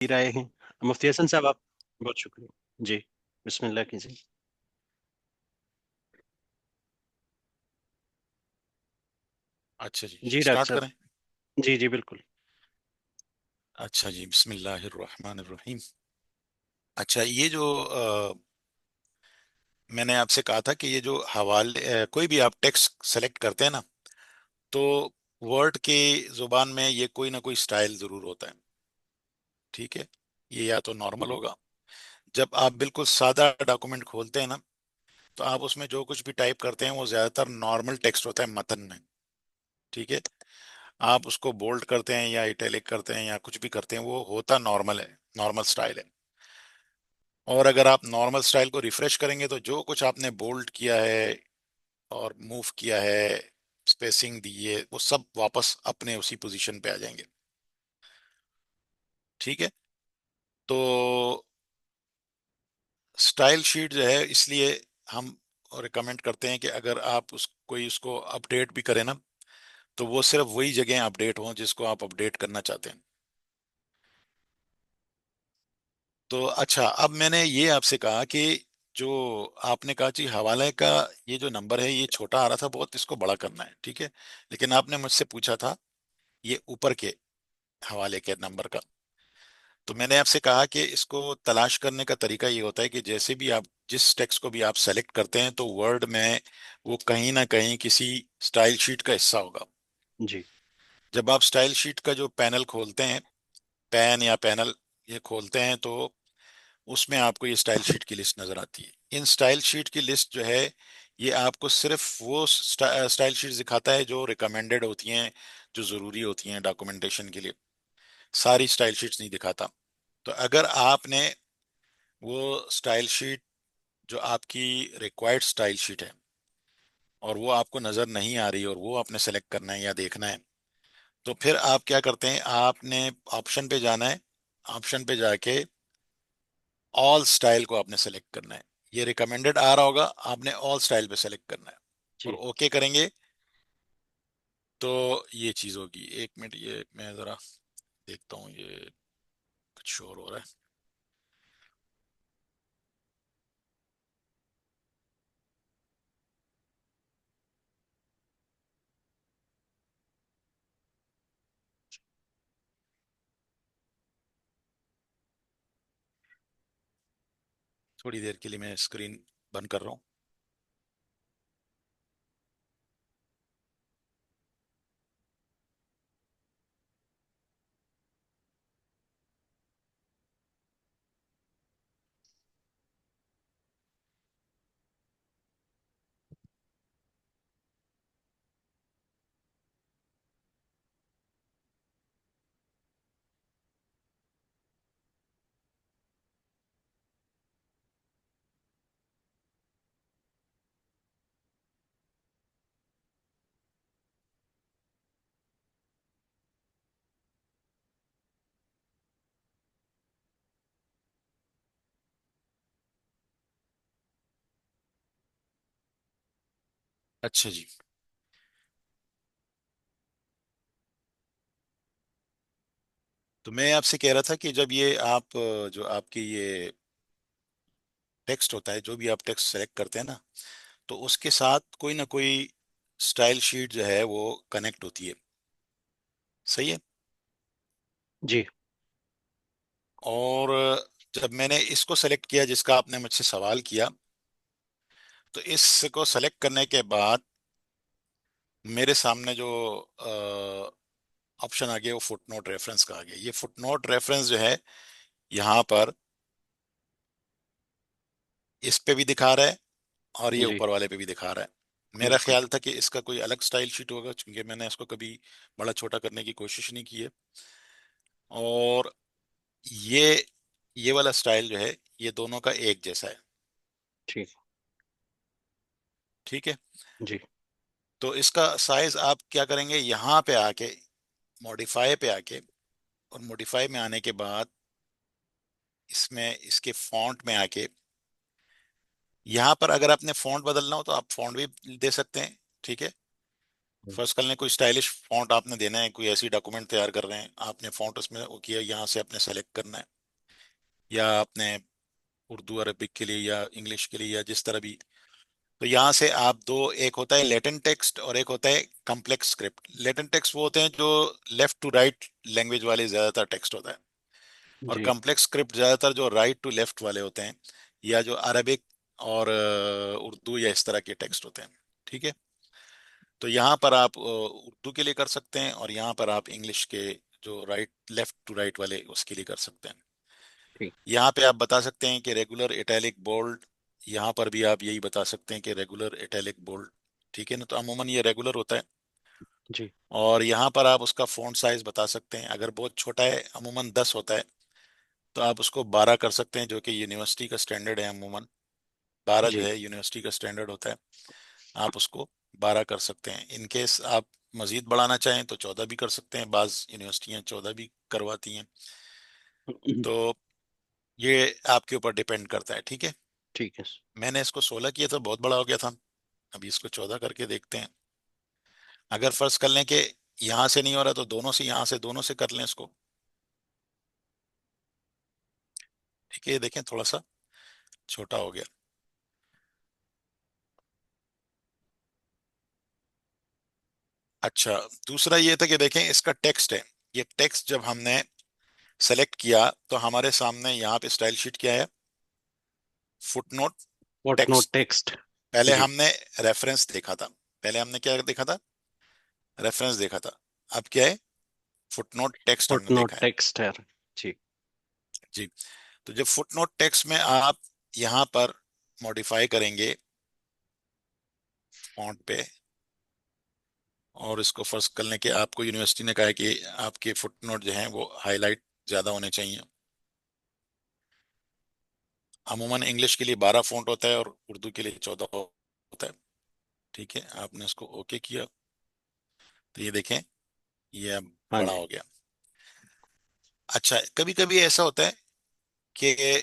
राय हैं। मुफ्ती हसन साहब, आप बहुत शुक्रिया जी। बिस्मिल्लाह कीजिए। अच्छा जी, जी डॉक्टर स्टार्ट साहब। करें। जी जी बिल्कुल। अच्छा जी, बिस्मिल्लाहिर्रहमानिर्रहीम। अच्छा, ये जो मैंने आपसे कहा था कि ये जो हवाले कोई भी आप टेक्स्ट सेलेक्ट करते हैं ना, तो वर्ड के जुबान में ये कोई ना कोई स्टाइल जरूर होता है। ठीक है, ये या तो नॉर्मल होगा। जब आप बिल्कुल सादा डॉक्यूमेंट खोलते हैं ना, तो आप उसमें जो कुछ भी टाइप करते हैं वो ज्यादातर नॉर्मल टेक्स्ट होता है मतन में। ठीक है, आप उसको बोल्ड करते हैं या इटैलिक करते हैं या कुछ भी करते हैं, वो होता नॉर्मल है, नॉर्मल स्टाइल है। और अगर आप नॉर्मल स्टाइल को रिफ्रेश करेंगे तो जो कुछ आपने बोल्ड किया है और मूव किया है, स्पेसिंग दी है, वो सब वापस अपने उसी पोजीशन पे आ जाएंगे। ठीक है, तो स्टाइल शीट जो है, इसलिए हम रिकमेंड करते हैं कि अगर आप उस कोई उसको अपडेट भी करें ना, तो वो सिर्फ वही जगह अपडेट हो जिसको आप अपडेट करना चाहते हैं। तो अच्छा, अब मैंने ये आपसे कहा कि जो आपने कहा जी हवाले का ये जो नंबर है ये छोटा आ रहा था बहुत, इसको बड़ा करना है। ठीक है, लेकिन आपने मुझसे पूछा था ये ऊपर के हवाले के नंबर का। तो मैंने आपसे कहा कि इसको तलाश करने का तरीका ये होता है कि जैसे भी आप जिस टेक्स्ट को भी आप सेलेक्ट करते हैं, तो वर्ड में वो कहीं ना कहीं किसी स्टाइल शीट का हिस्सा होगा। जी जब आप स्टाइल शीट का जो पैनल खोलते हैं, पैन या पैनल ये खोलते हैं, तो उसमें आपको ये स्टाइल शीट की लिस्ट नजर आती है। इन स्टाइल शीट की लिस्ट जो है, ये आपको सिर्फ वो स्टाइल शीट दिखाता है जो रिकमेंडेड होती हैं, जो जरूरी होती हैं डॉक्यूमेंटेशन के लिए। सारी स्टाइल शीट्स नहीं दिखाता। तो अगर आपने वो स्टाइल शीट जो आपकी रिक्वायर्ड स्टाइल शीट है और वो आपको नजर नहीं आ रही और वो आपने सेलेक्ट करना है या देखना है, तो फिर आप क्या करते हैं, आपने ऑप्शन पे जाना है। ऑप्शन पे जाके ऑल स्टाइल को आपने सेलेक्ट करना है। ये रिकमेंडेड आ रहा होगा, आपने ऑल स्टाइल पे सेलेक्ट करना है और जी। ओके करेंगे, तो ये चीज होगी। एक मिनट, ये मैं जरा देखता हूँ, ये कुछ शोर हो रहा है। थोड़ी देर के लिए मैं स्क्रीन बंद कर रहा हूँ। अच्छा जी, तो मैं आपसे कह रहा था कि जब ये आप जो आपकी ये टेक्स्ट होता है, जो भी आप टेक्स्ट सेलेक्ट करते हैं ना, तो उसके साथ कोई ना कोई स्टाइल शीट जो है वो कनेक्ट होती है। सही है। जी और जब मैंने इसको सेलेक्ट किया जिसका आपने मुझसे सवाल किया, तो इसको सेलेक्ट करने के बाद मेरे सामने जो ऑप्शन आ गया वो फुटनोट रेफरेंस का आ गया। ये फुटनोट रेफरेंस जो है, यहाँ पर इस पे भी दिखा रहा है और ये जी ऊपर वाले पे भी दिखा रहा है। मेरा बिल्कुल। ख्याल था कि इसका कोई अलग स्टाइल शीट होगा, क्योंकि मैंने इसको कभी बड़ा छोटा करने की कोशिश नहीं की है। और ये ये वाला स्टाइल जो है, ये दोनों का एक जैसा है। ठीक। ठीक है, जी तो इसका साइज आप क्या करेंगे, यहाँ पे आके मॉडिफाई पे आके, और मॉडिफाई में आने के बाद इसमें इसके फॉन्ट में आके, यहाँ पर अगर आपने फॉन्ट बदलना हो तो आप फॉन्ट भी दे सकते हैं। ठीक है, फर्स्ट कर लें कोई स्टाइलिश फॉन्ट आपने देना है, कोई ऐसी डॉक्यूमेंट तैयार कर रहे हैं, आपने फॉन्ट उसमें वो किया, यहाँ से आपने सेलेक्ट करना है, या आपने उर्दू अरबिक के लिए या इंग्लिश के लिए या जिस तरह भी। तो यहाँ से आप दो, एक होता है लेटेंट टेक्स्ट और एक होता है कॉम्प्लेक्स स्क्रिप्ट। लेटेंट टेक्स्ट वो होते हैं जो लेफ्ट टू राइट लैंग्वेज वाले ज्यादातर टेक्स्ट होता है, और जी कॉम्प्लेक्स स्क्रिप्ट ज्यादातर जो राइट टू लेफ्ट वाले होते हैं, या जो अरबिक और उर्दू या इस तरह के टेक्स्ट होते हैं। ठीक है। तो यहाँ पर आप उर्दू के लिए कर सकते हैं, और यहाँ पर आप इंग्लिश के जो राइट लेफ्ट टू राइट वाले उसके लिए कर सकते हैं। ठीक। यहाँ पे आप बता सकते हैं कि रेगुलर इटैलिक बोल्ड, यहाँ पर भी आप यही बता सकते हैं कि रेगुलर इटैलिक बोल्ड। ठीक है ना, तो अमूमन ये रेगुलर होता है। जी और यहाँ पर आप उसका फ़ॉन्ट साइज बता सकते हैं, अगर बहुत छोटा है, अमूमन 10 होता है, तो आप उसको 12 कर सकते हैं, जो कि यूनिवर्सिटी का स्टैंडर्ड है। अमूमन 12 जो जी है यूनिवर्सिटी का स्टैंडर्ड होता है, आप उसको 12 कर सकते हैं। इन केस आप मजीद बढ़ाना चाहें तो 14 भी कर सकते हैं, बाज़ यूनिवर्सिटियाँ 14 भी करवाती हैं। तो ये आपके ऊपर डिपेंड करता है। ठीक है। ठीक है। मैंने इसको 16 किया था, बहुत बड़ा हो गया था, अभी इसको 14 करके देखते हैं। अगर फर्ज कर लें कि यहाँ से नहीं हो रहा, तो दोनों से, यहाँ से दोनों से कर लें इसको। ठीक है, ये देखें थोड़ा सा छोटा हो गया। अच्छा, दूसरा ये था कि देखें इसका टेक्स्ट है, ये टेक्स्ट जब हमने सेलेक्ट किया तो हमारे सामने यहाँ पे स्टाइल शीट क्या है, footnote what note text. Text. पहले जी। हमने रेफरेंस देखा था, पहले हमने क्या देखा था, रेफरेंस देखा था। अब क्या है, फुटनोट टेक्स्ट व्हाट हमने नोट देखा है। टेक्स्ट है। जी। जी। तो जब फुटनोट टेक्स्ट में आप यहाँ पर मॉडिफाई करेंगे फॉन्ट पे, और इसको फर्स्ट कर लें कि आपको यूनिवर्सिटी ने कहा है कि आपके फुटनोट जो हैं वो हाईलाइट ज्यादा होने चाहिए। अमूमन इंग्लिश के लिए 12 फॉन्ट होता है और उर्दू के लिए 14 होता है। ठीक है, आपने इसको ओके किया, तो ये देखें ये अब हाँ बड़ा जी। हो गया। अच्छा, कभी कभी ऐसा होता है कि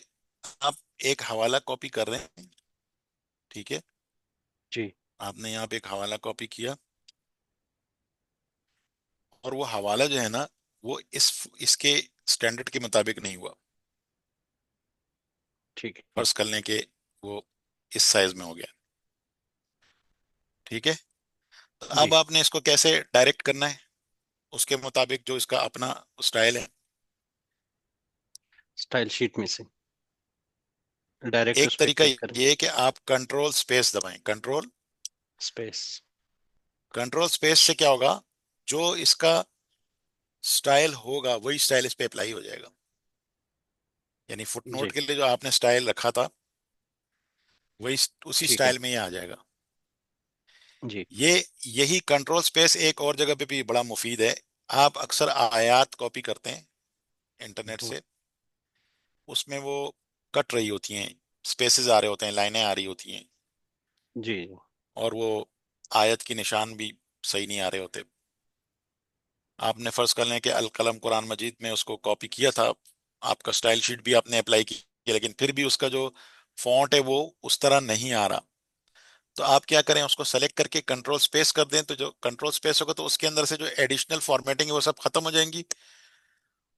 आप एक हवाला कॉपी कर रहे हैं। ठीक है, जी आपने यहाँ पे एक हवाला कॉपी किया, और वो हवाला जो है ना, वो इसके स्टैंडर्ड के मुताबिक नहीं हुआ। ठीक है। फर्ज कर लें कि वो इस साइज में हो गया। ठीक है, तो अब जी आपने इसको कैसे डायरेक्ट करना है, उसके मुताबिक जो इसका अपना स्टाइल है। स्टाइल शीट में से डायरेक्ट एक उस पर तरीका क्लिक करें। ये है कि आप कंट्रोल स्पेस दबाएं, कंट्रोल स्पेस। कंट्रोल स्पेस से क्या होगा, जो इसका स्टाइल होगा वही स्टाइल इस पे अप्लाई हो जाएगा। यानी फुटनोट जी। के लिए जो आपने स्टाइल रखा था, वही उसी ठीक है। स्टाइल में ये आ जाएगा। जी। ये यही कंट्रोल स्पेस एक और जगह पे भी बड़ा मुफीद है। आप अक्सर आयात कॉपी करते हैं इंटरनेट हम्म, से, उसमें वो कट रही होती हैं, स्पेसेस आ रहे होते हैं, लाइनें आ रही होती हैं, जी और वो आयत की निशान भी सही नहीं आ रहे होते। आपने फर्ज कर लें कि अल कलम कुरान मजीद में उसको कॉपी किया था, आपका स्टाइल शीट भी आपने अप्लाई की, लेकिन फिर भी उसका जो फॉन्ट है वो उस तरह नहीं आ रहा। तो आप क्या करें, उसको सेलेक्ट करके कंट्रोल स्पेस कर दें, तो जो कंट्रोल स्पेस होगा तो उसके अंदर से जो एडिशनल फॉर्मेटिंग है वो सब खत्म हो जाएंगी,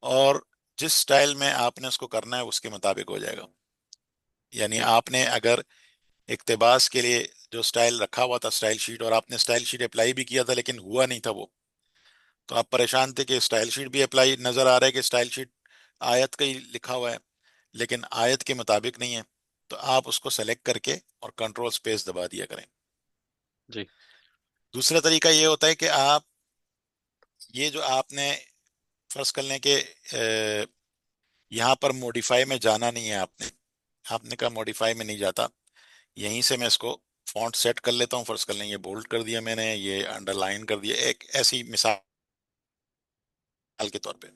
और जिस स्टाइल में आपने उसको करना है उसके मुताबिक हो जाएगा। यानी ठीक। आपने अगर इक्तबास के लिए जो स्टाइल रखा हुआ था स्टाइल शीट, और आपने स्टाइल शीट अप्लाई भी किया था लेकिन हुआ नहीं था वो, तो आप परेशान थे कि स्टाइल शीट भी अप्लाई नजर आ रहा है कि स्टाइल शीट आयत का ही लिखा हुआ है, लेकिन आयत के मुताबिक नहीं है, तो आप उसको सेलेक्ट करके और कंट्रोल स्पेस दबा दिया करें। जी दूसरा तरीका ये होता है कि आप ये जो आपने फर्ज कर लें कि यहाँ पर मॉडिफाई में जाना नहीं है, आपने आपने कहा मॉडिफाई में नहीं जाता, यहीं से मैं इसको फॉन्ट सेट कर लेता हूँ। फर्ज कर लें ये बोल्ड कर दिया मैंने, ये अंडरलाइन कर दिया, एक ऐसी मिसाल के तौर पे।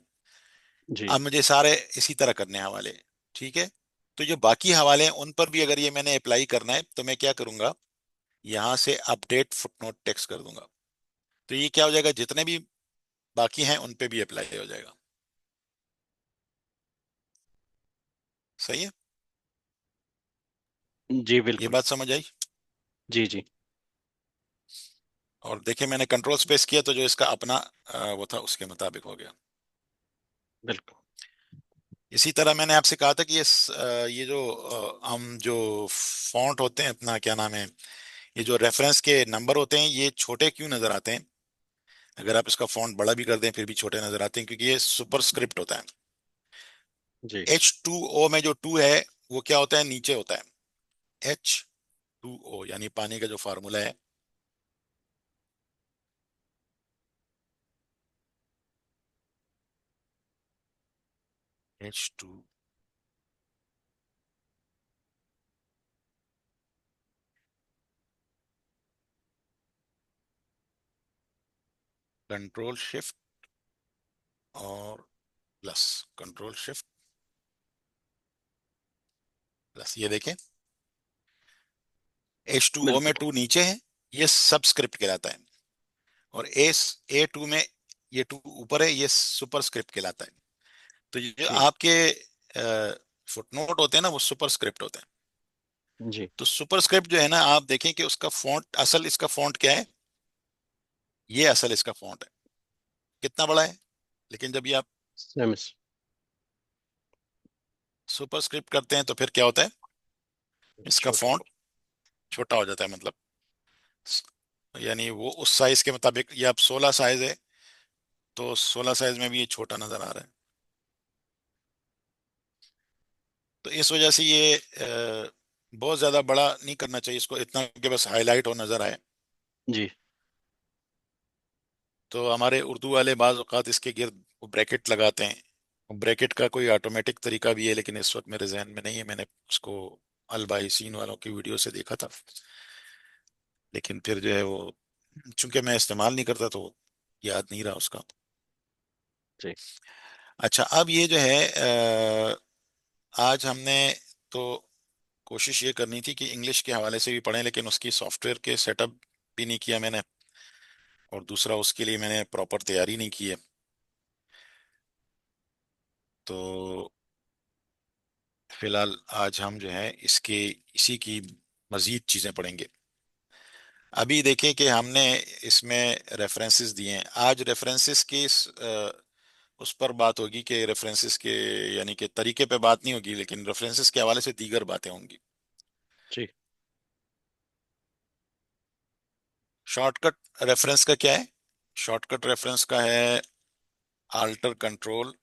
जी। अब मुझे सारे इसी तरह करने हैं हवाले। ठीक है, तो जो बाकी हवाले हैं उन पर भी अगर ये मैंने अप्लाई करना है, तो मैं क्या करूंगा, यहाँ से अपडेट फुटनोट टेक्स्ट कर दूंगा, तो ये क्या हो जाएगा, जितने भी बाकी हैं उन पे भी अप्लाई हो जाएगा। सही है, जी ये बिल्कुल। बात समझ आई। जी जी। और देखिए मैंने कंट्रोल स्पेस किया तो जो इसका अपना वो था उसके मुताबिक हो गया। बिल्कुल। इसी तरह मैंने आपसे कहा था कि ये जो हम जो फॉन्ट होते हैं अपना क्या नाम है, ये जो रेफरेंस के नंबर होते हैं ये छोटे क्यों नजर आते हैं? अगर आप इसका फॉन्ट बड़ा भी कर दें फिर भी छोटे नजर आते हैं, क्योंकि ये सुपरस्क्रिप्ट होता है। जी। H2O में जो टू है वो क्या होता है, नीचे होता है। H2O यानी पानी का जो फार्मूला है, H2, कंट्रोल शिफ्ट और प्लस, कंट्रोल शिफ्ट प्लस, ये देखें H2O में बिल्कुल। टू नीचे है, ये सबस्क्रिप्ट कहलाता है। और A2 में ये टू ऊपर है, ये सुपरस्क्रिप्ट कहलाता है। तो ये जो ठीक। आपके फुटनोट होते हैं ना वो सुपरस्क्रिप्ट होते हैं। जी। तो सुपरस्क्रिप्ट जो है ना, आप देखें कि उसका फॉन्ट, असल इसका फॉन्ट क्या है, ये असल इसका फॉन्ट है कितना बड़ा है। लेकिन जब ये आप सेमिस। सुपरस्क्रिप्ट करते हैं तो फिर क्या होता है, इसका छोटा। फॉन्ट छोटा हो जाता है। मतलब यानी वो उस साइज के मुताबिक, ये आप 16 साइज है तो 16 साइज में भी ये छोटा नजर आ रहा है। तो इस वजह से ये बहुत ज्यादा बड़ा नहीं करना चाहिए इसको, इतना कि बस हाईलाइट हो नजर आए। जी। तो हमारे उर्दू वाले बाज औक़ात इसके गिर्द ब्रैकेट लगाते हैं। ब्रैकेट का कोई ऑटोमेटिक तरीका भी है लेकिन इस वक्त मेरे जहन में नहीं है, मैंने उसको अलबाइसीन वालों की वीडियो से देखा था। लेकिन फिर जो है वो, चूंकि मैं इस्तेमाल नहीं करता तो याद नहीं रहा उसका। जी। अच्छा, अब ये जो है आज हमने तो कोशिश ये करनी थी कि इंग्लिश के हवाले से भी पढ़ें, लेकिन उसकी सॉफ्टवेयर के सेटअप भी नहीं किया मैंने, और दूसरा उसके लिए मैंने प्रॉपर तैयारी नहीं की है। तो फिलहाल आज हम जो है इसके इसी की मजीद चीज़ें पढ़ेंगे। अभी देखें कि हमने इसमें रेफरेंसेस दिए हैं। आज रेफरेंसेस की उस पर बात होगी कि रेफरेंसेस के यानी कि तरीके पे बात नहीं होगी, लेकिन रेफरेंसेस के हवाले से दीगर बातें होंगी। जी। शॉर्टकट रेफरेंस का क्या है? शॉर्टकट रेफरेंस का है अल्टर कंट्रोल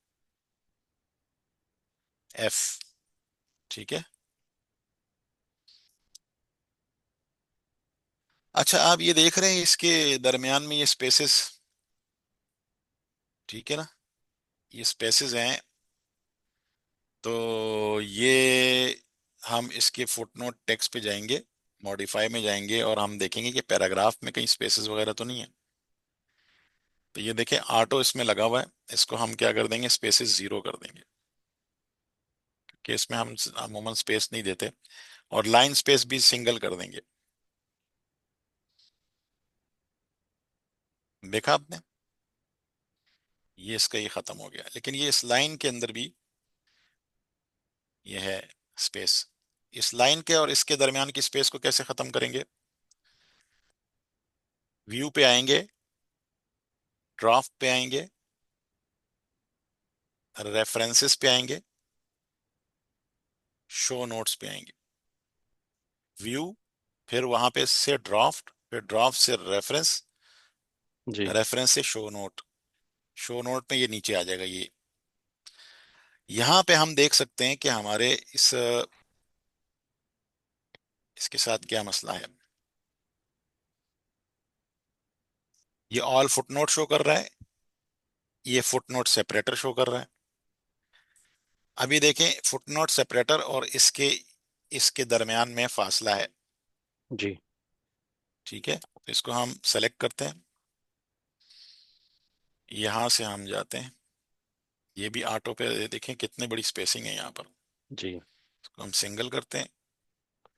एफ। ठीक है। अच्छा, आप ये देख रहे हैं इसके दरमियान में ये स्पेसेस, ठीक है ना, ये स्पेसेस हैं। तो ये हम इसके फुटनोट टेक्स्ट पे जाएंगे, मॉडिफाई में जाएंगे और हम देखेंगे कि पैराग्राफ में कहीं स्पेसेस वगैरह तो नहीं है। तो ये देखें ऑटो इसमें लगा हुआ है, इसको हम क्या कर देंगे, स्पेसेस जीरो कर देंगे, कि इसमें हम अमूमन स्पेस नहीं देते। और लाइन स्पेस भी सिंगल कर देंगे। देखा आपने, ये इसका ये खत्म हो गया, लेकिन ये इस लाइन के अंदर भी ये है स्पेस। इस लाइन के और इसके दरमियान की स्पेस को कैसे खत्म करेंगे? व्यू पे आएंगे, ड्राफ्ट पे आएंगे, रेफरेंसेस पे आएंगे, शो नोट्स पे आएंगे। व्यू, फिर वहां पे से ड्राफ्ट, फिर ड्राफ्ट से रेफरेंस, जी। रेफरेंस से शो नोट, शो नोट में ये नीचे आ जाएगा। ये यहाँ पे हम देख सकते हैं कि हमारे इसके साथ क्या मसला है। ये ऑल फुटनोट शो कर रहा है, ये फुटनोट सेपरेटर शो कर रहा है। अभी देखें फुटनोट सेपरेटर और इसके इसके दरमियान में फासला है। जी। ठीक है, तो इसको हम सेलेक्ट करते हैं, यहां से हम जाते हैं, ये भी ऑटो पे देखें कितनी बड़ी स्पेसिंग है यहाँ पर। जी। इसको हम सिंगल करते हैं,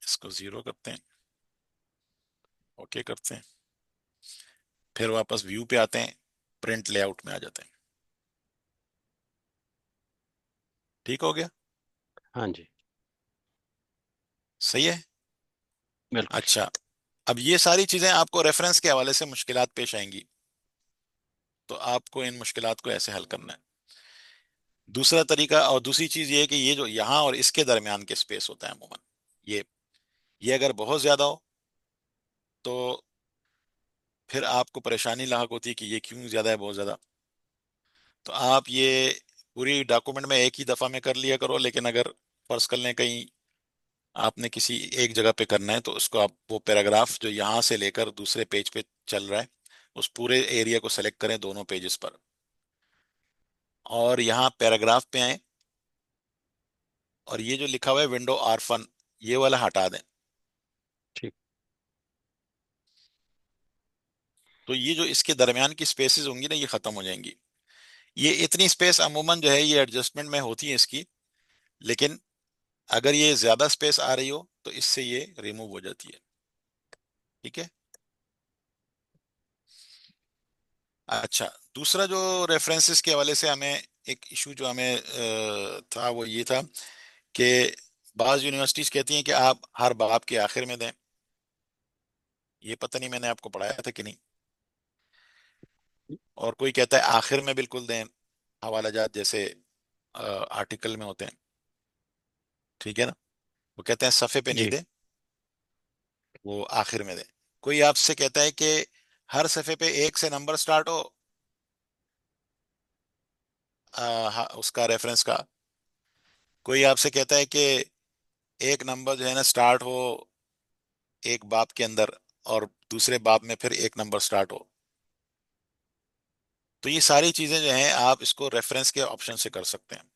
इसको जीरो करते हैं, ओके करते हैं, फिर वापस व्यू पे आते हैं, प्रिंट लेआउट में आ जाते हैं। ठीक हो गया, हाँ जी। सही है। बिल्कुल। अच्छा, अब ये सारी चीजें आपको रेफरेंस के हवाले से मुश्किलात पेश आएंगी, तो आपको इन मुश्किलात को ऐसे हल करना है। दूसरा तरीका और दूसरी चीज ये है कि ये जो यहाँ और इसके दरमियान के स्पेस होता है अमूमन, ये ये अगर बहुत ज्यादा हो तो फिर आपको परेशानी लाक होती है कि ये क्यों ज्यादा है, बहुत ज्यादा। तो आप ये पूरी डॉक्यूमेंट में एक ही दफा में कर लिया करो, लेकिन अगर फर्ज कर लें कहीं आपने किसी एक जगह पे करना है, तो उसको आप वो पैराग्राफ जो यहाँ से लेकर दूसरे पेज पे चल रहा है, उस पूरे एरिया को सेलेक्ट करें दोनों पेजेस पर, और यहाँ पैराग्राफ पे आए, और ये जो लिखा हुआ है विंडो आरफन, ये वाला हटा दें। ठीक। तो ये जो इसके दरमियान की स्पेसेस होंगी ना, ये खत्म हो जाएंगी। ये इतनी स्पेस अमूमन जो है ये एडजस्टमेंट में होती है इसकी, लेकिन अगर ये ज्यादा स्पेस आ रही हो तो इससे ये रिमूव हो जाती है। ठीक है। अच्छा, दूसरा जो रेफरेंसेस के हवाले से हमें एक इशू जो हमें था, वो ये था कि बाज यूनिवर्सिटीज कहती हैं कि आप हर बाब के आखिर में दें। ये पता नहीं मैंने आपको पढ़ाया था कि नहीं। और कोई कहता है आखिर में बिल्कुल दें, हवाला जात जैसे आर्टिकल में होते हैं। ठीक है ना। वो कहते हैं सफ़े पे नहीं जी। दें, वो आखिर में दें। कोई आपसे कहता है कि हर सफ़े पे एक से नंबर स्टार्ट हो, उसका रेफरेंस का। कोई आपसे कहता है कि एक नंबर जो है ना स्टार्ट हो एक बाब के अंदर, और दूसरे बाब में फिर एक नंबर स्टार्ट हो। तो ये सारी चीजें जो हैं आप इसको रेफरेंस के ऑप्शन से कर सकते हैं।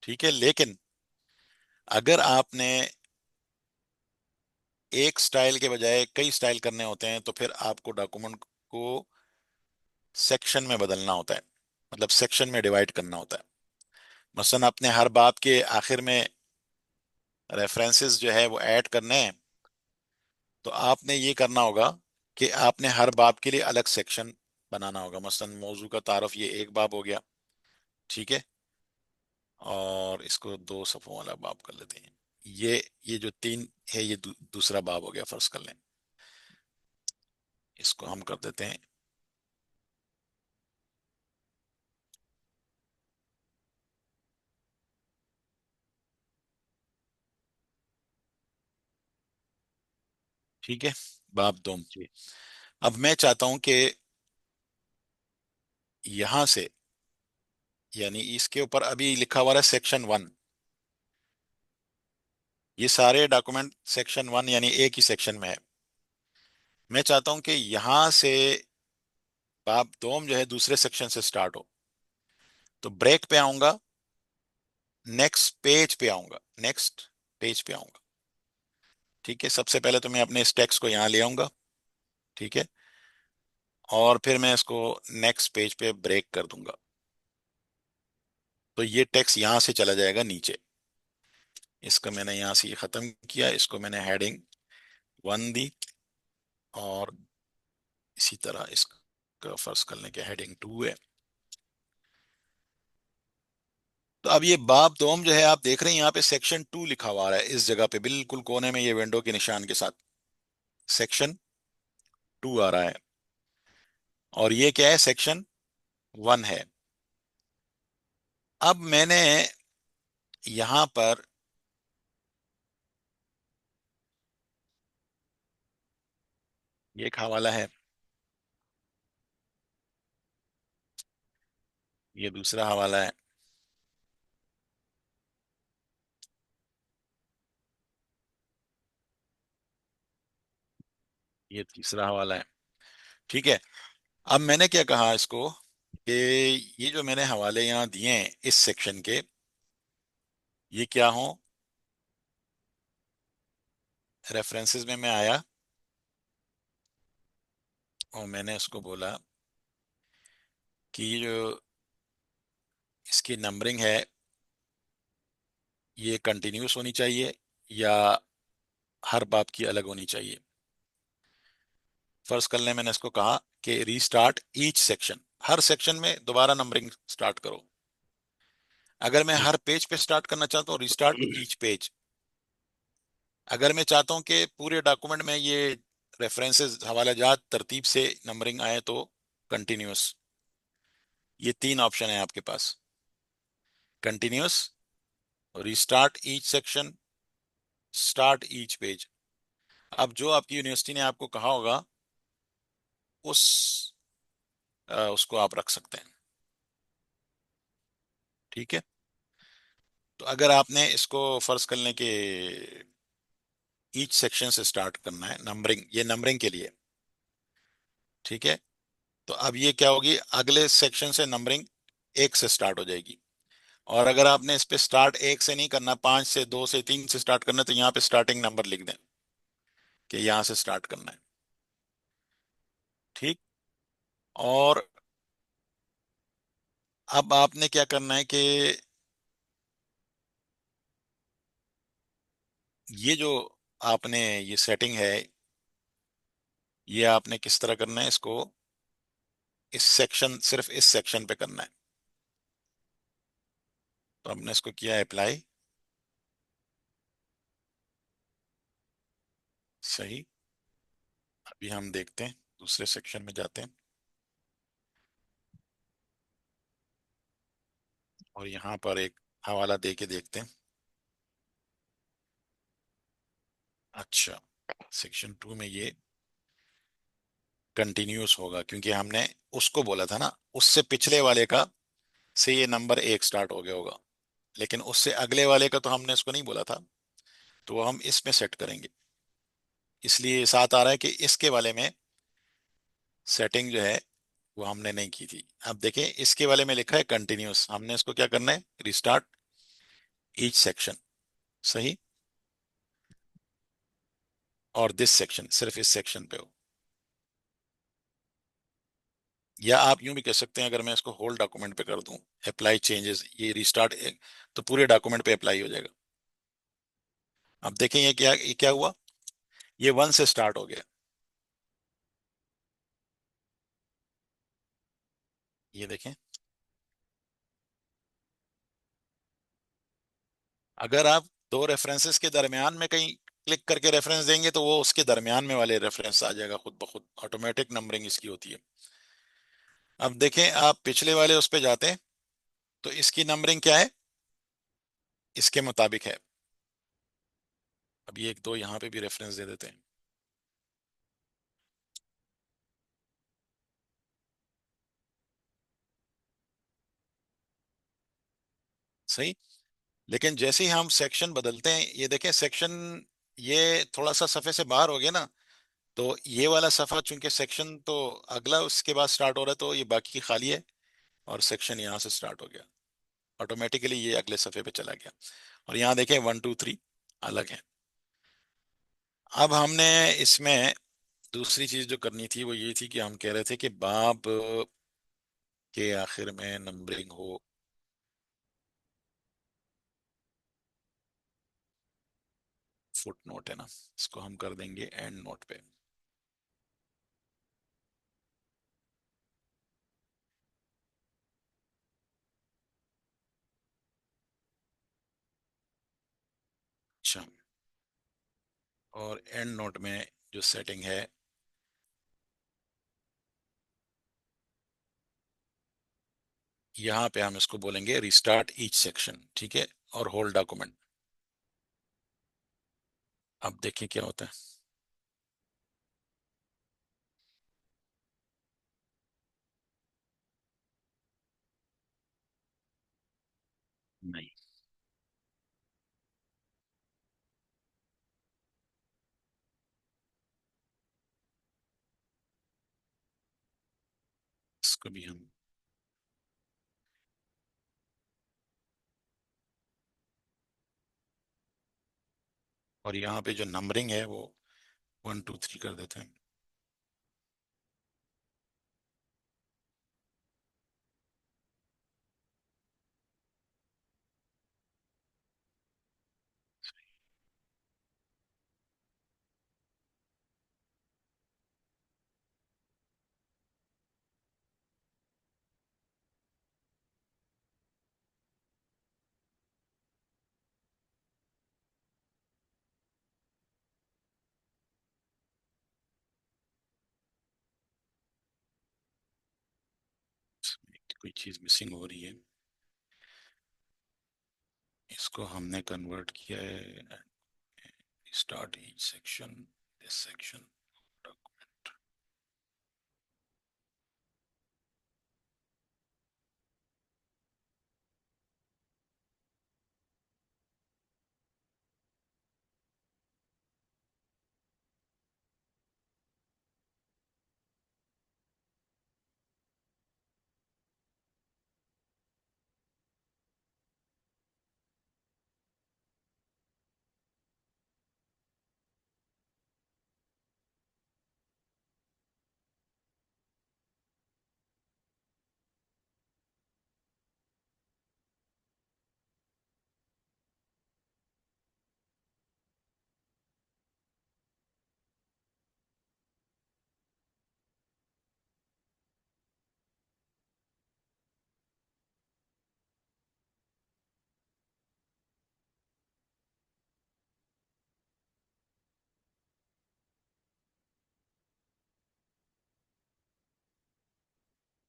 ठीक है। लेकिन अगर आपने एक स्टाइल के बजाय कई स्टाइल करने होते हैं, तो फिर आपको डॉक्यूमेंट को सेक्शन में बदलना होता है, मतलब सेक्शन में डिवाइड करना होता है। मसलन आपने हर बाब के आखिर में रेफरेंसेस जो है वो ऐड करने हैं, तो आपने ये करना होगा कि आपने हर बाब के लिए अलग सेक्शन बनाना होगा। मसलन मौजू का तारफ, ये एक बाब हो गया। ठीक है। और इसको दो सफ़ों वाला बाब कर लेते हैं। ये जो तीन है, ये दूसरा बाब हो गया, फर्ज कर लें। इसको हम कर देते हैं। ठीक है। बाब दो। जी। अब मैं चाहता हूं कि यहां से, यानी इसके ऊपर अभी लिखा हुआ है सेक्शन वन, ये सारे डॉक्यूमेंट सेक्शन वन यानी एक ही सेक्शन में है। मैं चाहता हूं कि यहां से बाब दोम जो है दूसरे सेक्शन से स्टार्ट हो। तो ब्रेक पे आऊंगा, नेक्स्ट पेज पे आऊंगा, नेक्स्ट पेज पे आऊंगा। ठीक है। सबसे पहले तो मैं अपने इस टेक्स्ट को यहां ले आऊंगा। ठीक है। और फिर मैं इसको नेक्स्ट पेज पे ब्रेक कर दूंगा, तो ये टेक्स्ट यहां से चला जाएगा नीचे। इसका मैंने यहां से ये खत्म किया, इसको मैंने हेडिंग वन दी, और इसी तरह इसका फर्ज कर लें कि हेडिंग टू है। तो अब ये बाब दोम जो है आप देख रहे हैं यहाँ पे सेक्शन टू लिखा हुआ है, इस जगह पे बिल्कुल कोने में ये विंडो के निशान के साथ सेक्शन टू आ रहा है, और ये क्या है, सेक्शन वन है। अब मैंने यहां पर ये एक हवाला है, ये दूसरा हवाला है, ये तीसरा हवाला है। ठीक है। अब मैंने क्या कहा इसको कि ये जो मैंने हवाले यहाँ दिए हैं इस सेक्शन के, ये क्या हो, रेफरेंसेस में मैं आया और मैंने उसको बोला कि ये जो इसकी नंबरिंग है ये कंटिन्यूस होनी चाहिए या हर बाब की अलग होनी चाहिए। फर्स्ट करने मैंने इसको कहा कि रीस्टार्ट ईच सेक्शन, हर सेक्शन में दोबारा नंबरिंग स्टार्ट करो। अगर मैं जी। हर पेज पे स्टार्ट करना चाहता हूँ, रिस्टार्ट ईच पेज। अगर मैं चाहता हूं कि पूरे डॉक्यूमेंट में ये रेफरेंसेस हवालाजात तरतीब से नंबरिंग आए तो कंटिन्यूस। ये तीन ऑप्शन है आपके पास, continuous, restart each section, start each page. अब जो आपकी यूनिवर्सिटी ने आपको कहा होगा उस उसको आप रख सकते हैं। ठीक है। तो अगर आपने इसको फर्ज कर लें कि ईच सेक्शन से स्टार्ट करना है नंबरिंग, ये नंबरिंग के लिए। ठीक है। तो अब ये क्या होगी, अगले सेक्शन से नंबरिंग एक से स्टार्ट हो जाएगी। और अगर आपने इस पे स्टार्ट एक से नहीं करना, पांच से, दो से, तीन से स्टार्ट करना है, तो यहाँ पे स्टार्टिंग नंबर लिख दें कि यहाँ से स्टार्ट करना है। ठीक। और अब आपने क्या करना है कि ये जो आपने ये सेटिंग है, ये आपने किस तरह करना है इसको, इस सेक्शन, सिर्फ इस सेक्शन पे करना है। तो हमने इसको किया अप्लाई। सही। अभी हम देखते हैं, दूसरे सेक्शन में जाते हैं और यहाँ पर एक हवाला दे के देखते हैं। अच्छा, सेक्शन 2 में ये कंटिन्यूस होगा क्योंकि हमने उसको बोला था ना, उससे पिछले वाले का से ये नंबर एक स्टार्ट हो गया होगा, लेकिन उससे अगले वाले का तो हमने इसको नहीं बोला था, तो वो हम इसमें सेट करेंगे। इसलिए साथ आ रहा है कि इसके वाले में सेटिंग जो है वो हमने नहीं की थी। अब देखें, इसके वाले में लिखा है कंटिन्यूस, हमने इसको क्या करना है, रिस्टार्ट ईच सेक्शन। सही। और दिस सेक्शन, सिर्फ इस सेक्शन पे हो। या आप यूं भी कह सकते हैं, अगर मैं इसको होल डॉक्यूमेंट पे कर दूं, अप्लाई चेंजेस, ये रिस्टार्ट, तो पूरे डॉक्यूमेंट पे अप्लाई हो जाएगा। अब देखें ये क्या हुआ, ये वन से स्टार्ट हो गया। ये देखें, अगर आप दो रेफरेंसेस के दरमियान में कहीं क्लिक करके रेफरेंस देंगे तो वो उसके दरमियान में वाले रेफरेंस आ जाएगा खुद ब खुद, ऑटोमेटिक नंबरिंग इसकी होती है। अब देखें, आप पिछले वाले उस पे जाते हैं तो इसकी नंबरिंग क्या है, इसके मुताबिक है। अब ये एक दो यहाँ पे भी रेफरेंस दे देते हैं। सही। लेकिन जैसे ही हम सेक्शन बदलते हैं, ये देखें सेक्शन, ये थोड़ा सा सफे से बाहर हो गया ना, तो ये वाला सफा चूंकि सेक्शन तो अगला उसके बाद स्टार्ट हो रहा है, तो ये बाकी खाली है और सेक्शन यहाँ से स्टार्ट हो गया, ऑटोमेटिकली ये अगले सफे पे चला गया। और यहाँ देखें 1 2 3 अलग है। अब हमने इसमें दूसरी चीज जो करनी थी वो ये थी कि हम कह रहे थे कि बाब के आखिर में नंबरिंग हो। फुट नोट है ना, इसको हम कर देंगे एंड नोट पे। अच्छा। और एंड नोट में जो सेटिंग है, यहाँ पे हम इसको बोलेंगे रिस्टार्ट ईच सेक्शन। ठीक है। और होल्ड डॉक्यूमेंट। अब देखिए क्या होता है। नहीं, इसको भी हम, और यहाँ पे जो नंबरिंग है वो 1 2 3 कर देते हैं। कोई चीज मिसिंग हो रही है। इसको हमने कन्वर्ट किया है। Start each section, this section document.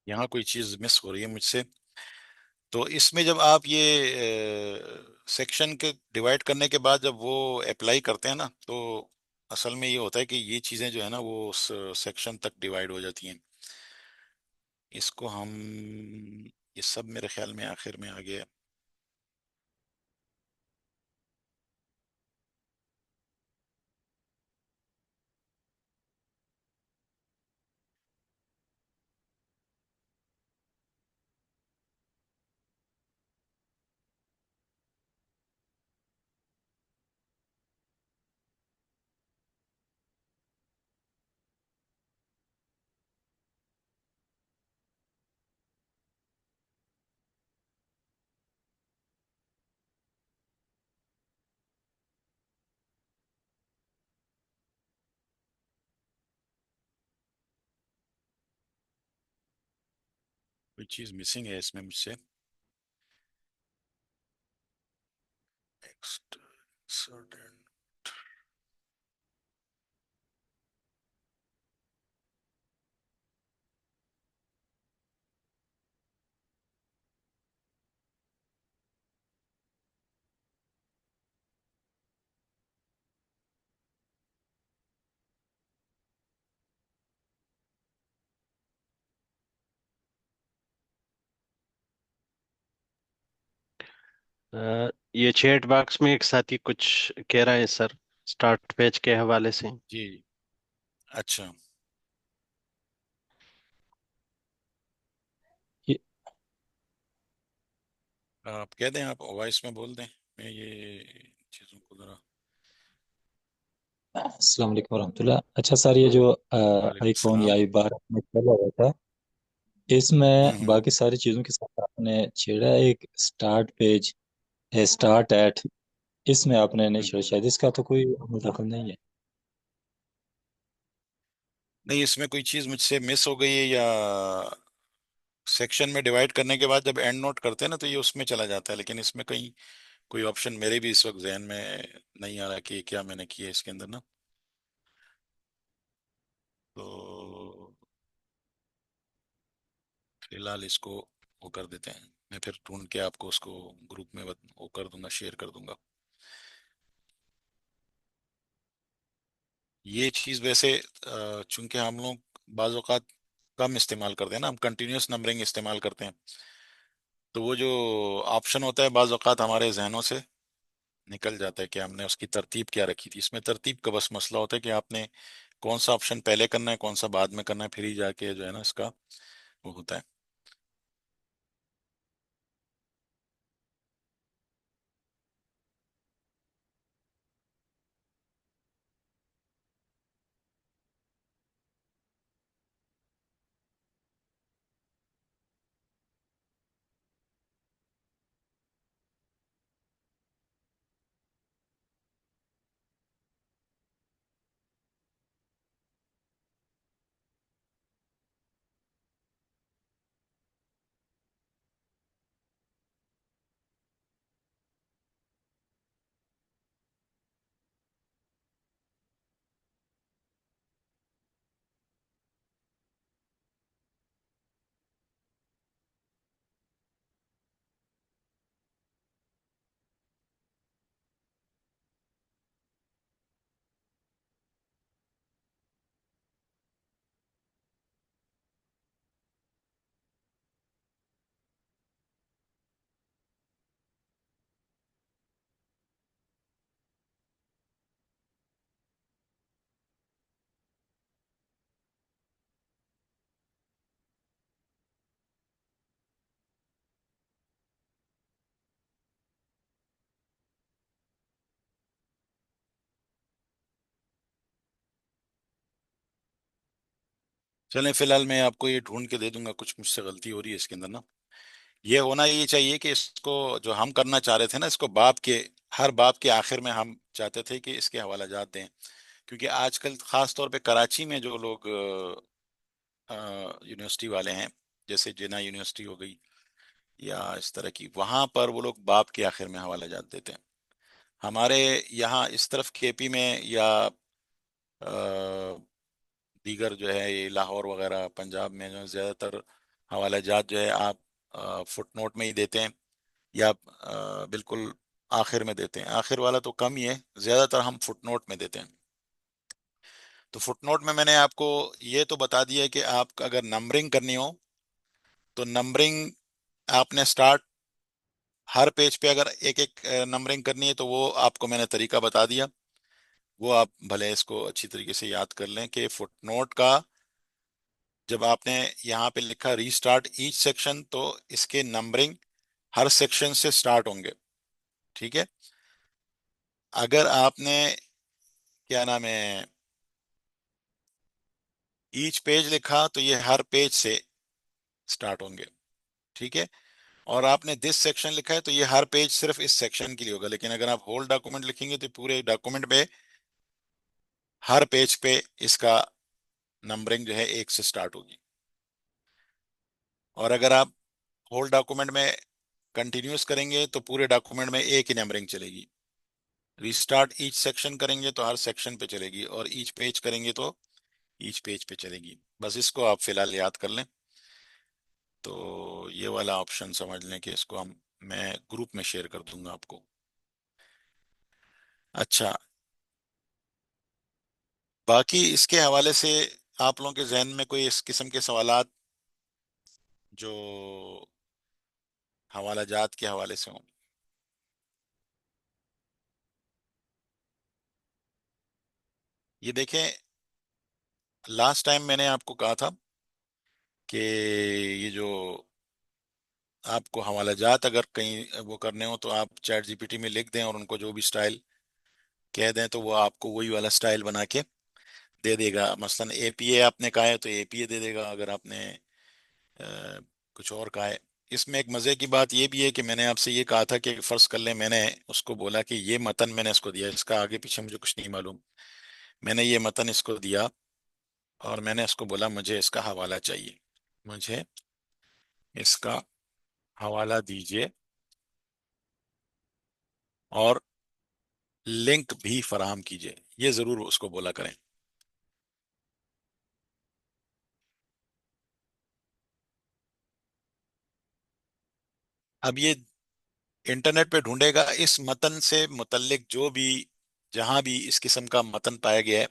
यहाँ कोई चीज मिस हो रही है मुझसे। तो इसमें जब आप ये सेक्शन के डिवाइड करने के बाद जब वो अप्लाई करते हैं ना, तो असल में ये होता है कि ये चीजें जो है ना वो उस सेक्शन तक डिवाइड हो जाती हैं। इसको हम, ये सब मेरे ख्याल में आखिर में आ गया। कोई चीज मिसिंग है इसमें मुझसे। Next, certain. ये चैट बॉक्स में एक साथी कुछ कह रहा है सर, स्टार्ट पेज के हवाले से। जी। अच्छा। ये- आप कह दें, आप वॉइस में बोल दें, मैं ये चीजों को जरा। अस्सलाम वालेकुम वरहमतुल्लाह। अच्छा सर, ये जो वालेकुम आईफोन या सलाम। 12 में चला हुआ था, इसमें हम्म। बाकी सारी चीज़ों के साथ आपने छेड़ा एक स्टार्ट पेज है, स्टार्ट एट, इसमें आपने नहीं हम्म। छेड़ा। शायद इसका तो कोई दखल नहीं है। नहीं, इसमें कोई चीज मुझसे मिस हो गई है, या सेक्शन में डिवाइड करने के बाद जब एंड नोट करते हैं ना तो ये उसमें चला जाता है, लेकिन इसमें कहीं कोई ऑप्शन मेरे भी इस वक्त जहन में नहीं आ रहा कि क्या मैंने किया इसके अंदर ना। तो फिलहाल इसको वो कर देते हैं। मैं फिर ढूंढ के आपको उसको ग्रुप में वो कर दूंगा, शेयर कर दूंगा। ये चीज वैसे चूंकि हम लोग बाज औक़ात कम इस्तेमाल करते हैं ना, हम कंटिन्यूस नंबरिंग इस्तेमाल करते हैं, तो वो जो ऑप्शन होता है बाज औक़ात हमारे जहनों से निकल जाता है कि हमने उसकी तरतीब क्या रखी थी। इसमें तरतीब का बस मसला होता है कि आपने कौन सा ऑप्शन पहले करना है, कौन सा बाद में करना है, फिर ही जाके जो है ना इसका वो होता है। चलें, फिलहाल मैं आपको ये ढूंढ के दे दूंगा, कुछ मुझसे गलती हो रही है इसके अंदर ना। ये होना ये चाहिए कि इसको जो हम करना चाह रहे थे ना, इसको बाप के, हर बाप के आखिर में हम चाहते थे कि इसके हवाला जात दें। क्योंकि आजकल खास तौर पे कराची में जो लोग यूनिवर्सिटी वाले हैं, जैसे जिना यूनिवर्सिटी हो गई या इस तरह की, वहां पर वो लोग बाप के आखिर में हवाला जात देते हैं। हमारे यहाँ इस तरफ केपी में या दीगर जो है ये लाहौर वगैरह पंजाब में जो है, ज़्यादातर हवाला जात जो है आप फुटनोट में ही देते हैं, या आप बिल्कुल आखिर में देते हैं। आखिर वाला तो कम ही है, ज़्यादातर हम फुटनोट में देते हैं। तो फुटनोट में मैंने आपको ये तो बता दिया है कि आप अगर नंबरिंग करनी हो तो नंबरिंग आपने स्टार्ट, हर पेज पे अगर एक एक नंबरिंग करनी है तो वो आपको मैंने तरीका बता दिया। वो आप भले इसको अच्छी तरीके से याद कर लें कि फुटनोट का जब आपने यहाँ पे लिखा रीस्टार्ट ईच सेक्शन, तो इसके नंबरिंग हर सेक्शन से स्टार्ट होंगे। ठीक है। अगर आपने, क्या नाम है, ईच पेज लिखा तो ये हर पेज से स्टार्ट होंगे। ठीक है। और आपने दिस सेक्शन लिखा है तो ये हर पेज सिर्फ इस सेक्शन के लिए होगा। लेकिन अगर आप होल डॉक्यूमेंट लिखेंगे तो पूरे डॉक्यूमेंट पे हर पेज पे इसका नंबरिंग जो है एक से स्टार्ट होगी। और अगर आप होल डॉक्यूमेंट में कंटिन्यूस करेंगे तो पूरे डॉक्यूमेंट में एक ही नंबरिंग चलेगी। रिस्टार्ट ईच सेक्शन करेंगे तो हर सेक्शन पे चलेगी, और ईच पेज करेंगे तो ईच पेज पे चलेगी। बस इसको आप फिलहाल याद कर लें। तो ये वाला ऑप्शन समझ लें कि इसको हम, मैं ग्रुप में शेयर कर दूंगा आपको। अच्छा, बाकी इसके हवाले से आप लोगों के जहन में कोई इस किस्म के सवालात जो हवाला जात के हवाले से हों? ये देखें, लास्ट टाइम मैंने आपको कहा था कि ये जो आपको हवाला जात अगर कहीं वो करने हो तो आप चैट जीपीटी में लिख दें और उनको जो भी स्टाइल कह दें तो वो आपको वही वाला स्टाइल बना के दे देगा। मसलन एपीए आपने कहा है तो एपीए दे देगा। अगर आपने अ, कुछ और कहा है। इसमें एक मज़े की बात ये भी है कि मैंने आपसे ये कहा था कि फ़र्ज़ कर लें मैंने उसको बोला कि ये मतन मैंने इसको दिया, इसका आगे पीछे मुझे कुछ नहीं मालूम, मैंने ये मतन इसको दिया और मैंने इसको बोला मुझे इसका हवाला चाहिए, मुझे इसका हवाला दीजिए और लिंक भी फराहम कीजिए, ये ज़रूर उसको बोला करें। अब ये इंटरनेट पे ढूंढेगा, इस मतन से मुतल्लिक जो भी, जहां भी इस किस्म का मतन पाया गया है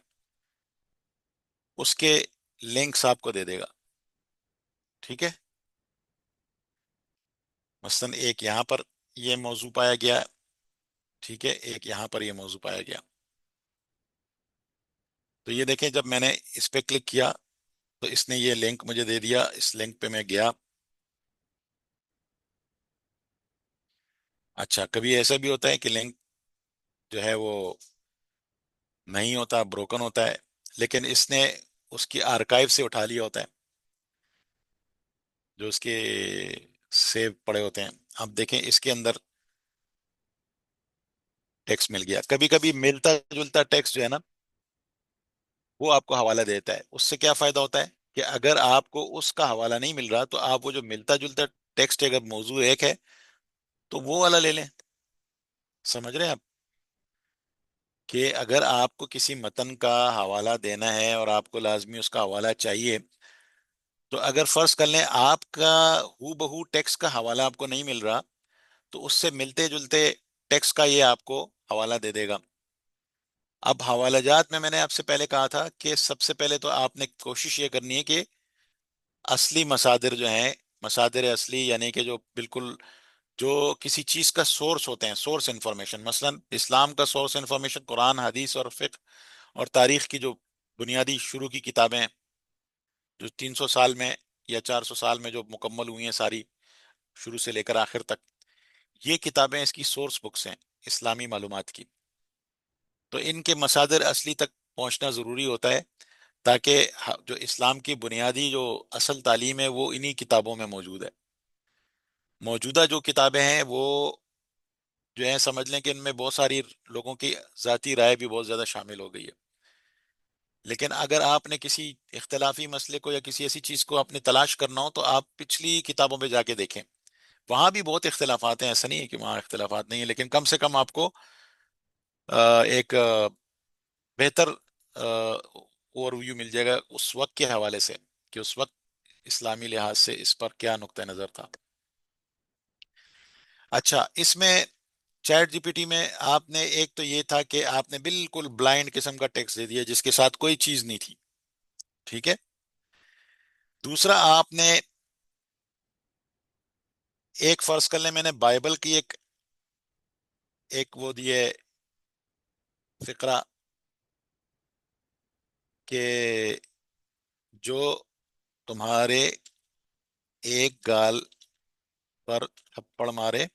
उसके लिंक्स आपको दे देगा। ठीक है। मसलन एक यहाँ पर ये मौजू पाया गया, ठीक है, एक यहाँ पर ये मौजू पाया गया। तो ये देखें, जब मैंने इस पे क्लिक किया तो इसने ये लिंक मुझे दे दिया। इस लिंक पे मैं गया। अच्छा, कभी ऐसा भी होता है कि लिंक जो है वो नहीं होता, ब्रोकन होता है, लेकिन इसने उसकी आर्काइव से उठा लिया होता है, जो उसके सेव पड़े होते हैं। अब देखें इसके अंदर टेक्स्ट मिल गया। कभी कभी मिलता जुलता टेक्स्ट जो है ना, वो आपको हवाला देता है। उससे क्या फायदा होता है कि अगर आपको उसका हवाला नहीं मिल रहा तो आप वो जो मिलता जुलता टेक्स्ट, अगर मौजू एक है तो वो वाला ले लें। समझ रहे हैं आप कि अगर आपको किसी मतन का हवाला देना है और आपको लाजमी उसका हवाला चाहिए, तो अगर फर्ज कर लें आपका हू बहू टेक्स्ट का हवाला आपको नहीं मिल रहा, तो उससे मिलते जुलते टेक्स्ट का ये आपको हवाला दे देगा। अब हवालाजात में मैंने आपसे पहले कहा था कि सबसे पहले तो आपने कोशिश ये करनी है कि असली मसादिर जो हैं, मसादिर असली यानी कि जो बिल्कुल जो किसी चीज का सोर्स होते हैं, सोर्स इंफॉर्मेशन, मसलन इस्लाम का सोर्स इंफॉर्मेशन कुरान हदीस और फिक्र और तारीख की जो बुनियादी शुरू की किताबें हैं, जो 300 साल में या 400 साल में जो मुकम्मल हुई हैं सारी, शुरू से लेकर आखिर तक, ये किताबें इसकी सोर्स बुक्स हैं इस्लामी मालूमात की। तो इनके मसादिर असली तक पहुंचना ज़रूरी होता है ताकि जो इस्लाम की बुनियादी जो असल तालीम है वो इन्हीं किताबों में मौजूद है। मौजूदा जो किताबें हैं वो जो है, समझ लें कि इनमें बहुत सारी लोगों की जाती राय भी बहुत ज्यादा शामिल हो गई है। लेकिन अगर आपने किसी इख्तलाफी मसले को या किसी ऐसी चीज को आपने तलाश करना हो तो आप पिछली किताबों में जाके देखें। वहां भी बहुत इख्तलाफात हैं, ऐसा नहीं है कि वहां इख्तलाफात नहीं है, लेकिन कम से कम आपको एक बेहतर ओवरव्यू मिल जाएगा उस वक्त के हवाले से, कि उस वक्त इस्लामी लिहाज से इस पर क्या नुक्ता नजर था। अच्छा, इसमें चैट जीपीटी में आपने एक तो ये था कि आपने बिल्कुल ब्लाइंड किस्म का टेक्स्ट दे दिया जिसके साथ कोई चीज नहीं थी। ठीक है। दूसरा, आपने एक फर्ज कर ले, मैंने बाइबल की एक वो दिए फिक्रा कि जो तुम्हारे एक गाल पर थप्पड़ मारे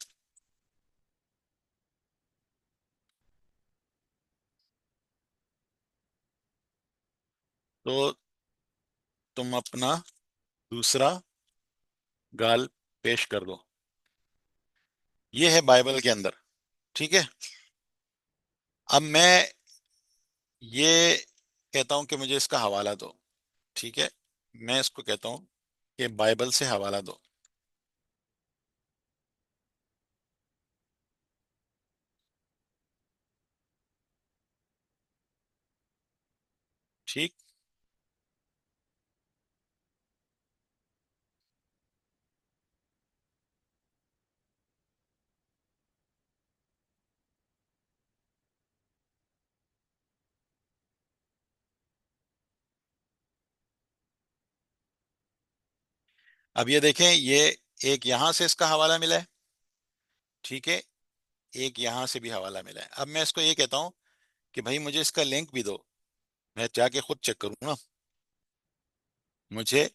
तो तुम अपना दूसरा गाल पेश कर दो। ये है बाइबल के अंदर। ठीक है। अब मैं ये कहता हूं कि मुझे इसका हवाला दो। ठीक है। मैं इसको कहता हूं कि बाइबल से हवाला दो। ठीक। अब ये देखें, ये एक यहां से इसका हवाला मिला है। ठीक है। एक यहां से भी हवाला मिला है। अब मैं इसको ये कहता हूं कि भाई मुझे इसका लिंक भी दो, मैं जाके खुद चेक करूँ ना। मुझे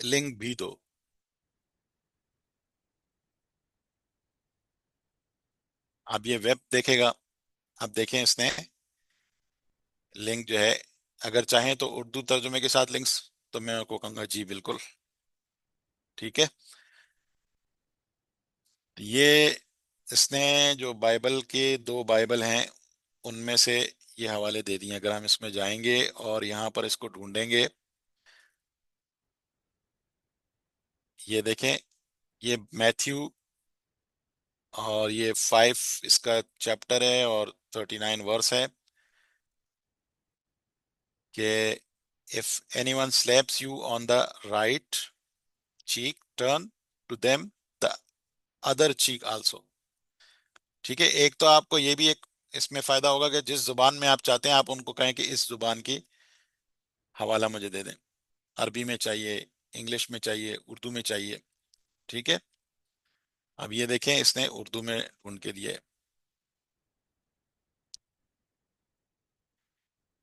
लिंक भी दो। अब ये वेब देखेगा। अब देखें, इसने लिंक जो है, अगर चाहें तो उर्दू तर्जुमे के साथ लिंक्स, तो मैं आपको कहूंगा जी बिल्कुल। ठीक है। ये इसने जो बाइबल के दो बाइबल हैं उनमें से ये हवाले दे दिए। अगर हम इसमें जाएंगे और यहाँ पर इसको ढूंढेंगे, ये देखें, ये मैथ्यू, और ये 5 इसका चैप्टर है और 39 वर्स है कि if anyone slaps you on the right cheek turn to them the other cheek also. ठीक है। एक तो आपको ये भी एक इसमें फायदा होगा कि जिस जुबान में आप चाहते हैं आप उनको कहें कि इस जुबान की हवाला मुझे दे दें। अरबी में चाहिए, इंग्लिश में चाहिए, उर्दू में चाहिए। ठीक है। अब ये देखें, इसने उर्दू में ढूंढ के दिया है।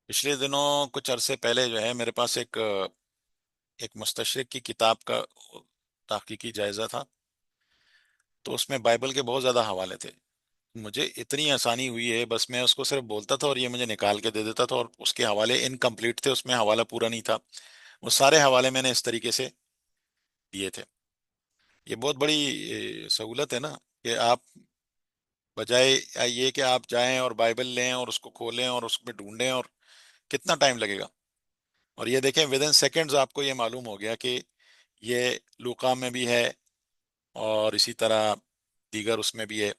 पिछले दिनों कुछ अरसे पहले जो है मेरे पास एक मुस्तशरिक की किताब का तहकीकी जायजा था। तो उसमें बाइबल के बहुत ज्यादा हवाले थे। मुझे इतनी आसानी हुई है, बस मैं उसको सिर्फ बोलता था और ये मुझे निकाल के दे देता था, और उसके हवाले इनकम्प्लीट थे, उसमें हवाला पूरा नहीं था। वो सारे हवाले मैंने इस तरीके से दिए थे। ये बहुत बड़ी सहूलत है ना, कि आप बजाय ये कि आप जाएं और बाइबल लें और उसको खोलें और उसमें ढूंढें, और कितना टाइम लगेगा। और ये देखें, विद इन सेकेंड्स आपको ये मालूम हो गया कि ये लूका में भी है और इसी तरह दीगर उसमें भी है।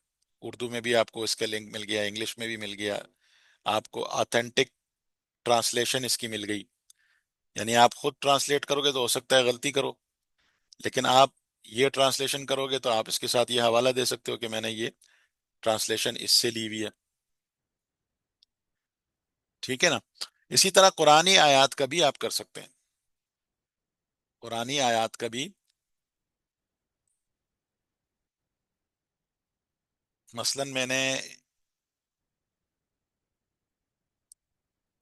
उर्दू में भी आपको इसका लिंक मिल गया, इंग्लिश में भी मिल गया। आपको ऑथेंटिक ट्रांसलेशन इसकी मिल गई। यानी आप खुद ट्रांसलेट करोगे तो हो सकता है गलती करो, लेकिन आप ये ट्रांसलेशन करोगे तो आप इसके साथ ये हवाला दे सकते हो कि मैंने ये ट्रांसलेशन इससे ली हुई है। ठीक है ना। इसी तरह कुरानी आयत का भी आप कर सकते हैं। कुरानी आयत का भी, मसलन मैंने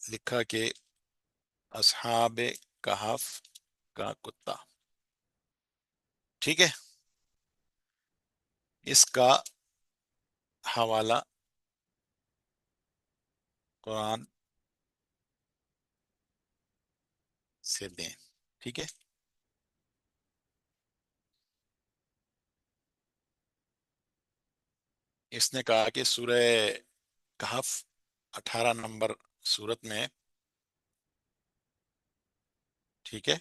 लिखा कि असहाब कहफ का कुत्ता। ठीक है। इसका हवाला, कुरान से दें। ठीक है। इसने कहा कि सूरह कहफ 18 नंबर सूरत में, ठीक है,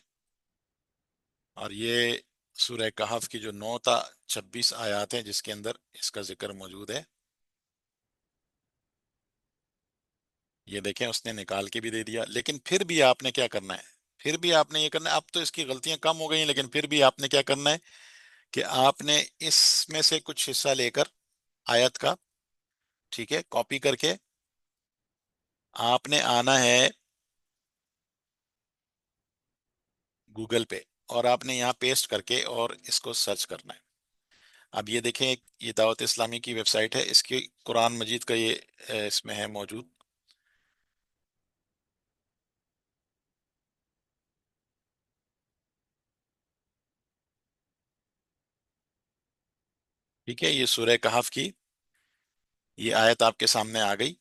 और ये सूरह कहफ की जो 9 ता 26 आयात हैं जिसके अंदर इसका जिक्र मौजूद है। ये देखें, उसने निकाल के भी दे दिया, लेकिन फिर भी आपने क्या करना है, फिर भी आपने ये करना है। अब तो इसकी गलतियां कम हो गई हैं, लेकिन फिर भी आपने क्या करना है कि आपने इसमें से कुछ हिस्सा लेकर आयत का, ठीक है, कॉपी करके आपने आना है गूगल पे, और आपने यहाँ पेस्ट करके और इसको सर्च करना है। अब ये देखें, ये दावत इस्लामी की वेबसाइट है, इसकी कुरान मजीद का ये इसमें है मौजूद। ठीक है, ये सूरह कहफ की ये आयत आपके सामने आ गई,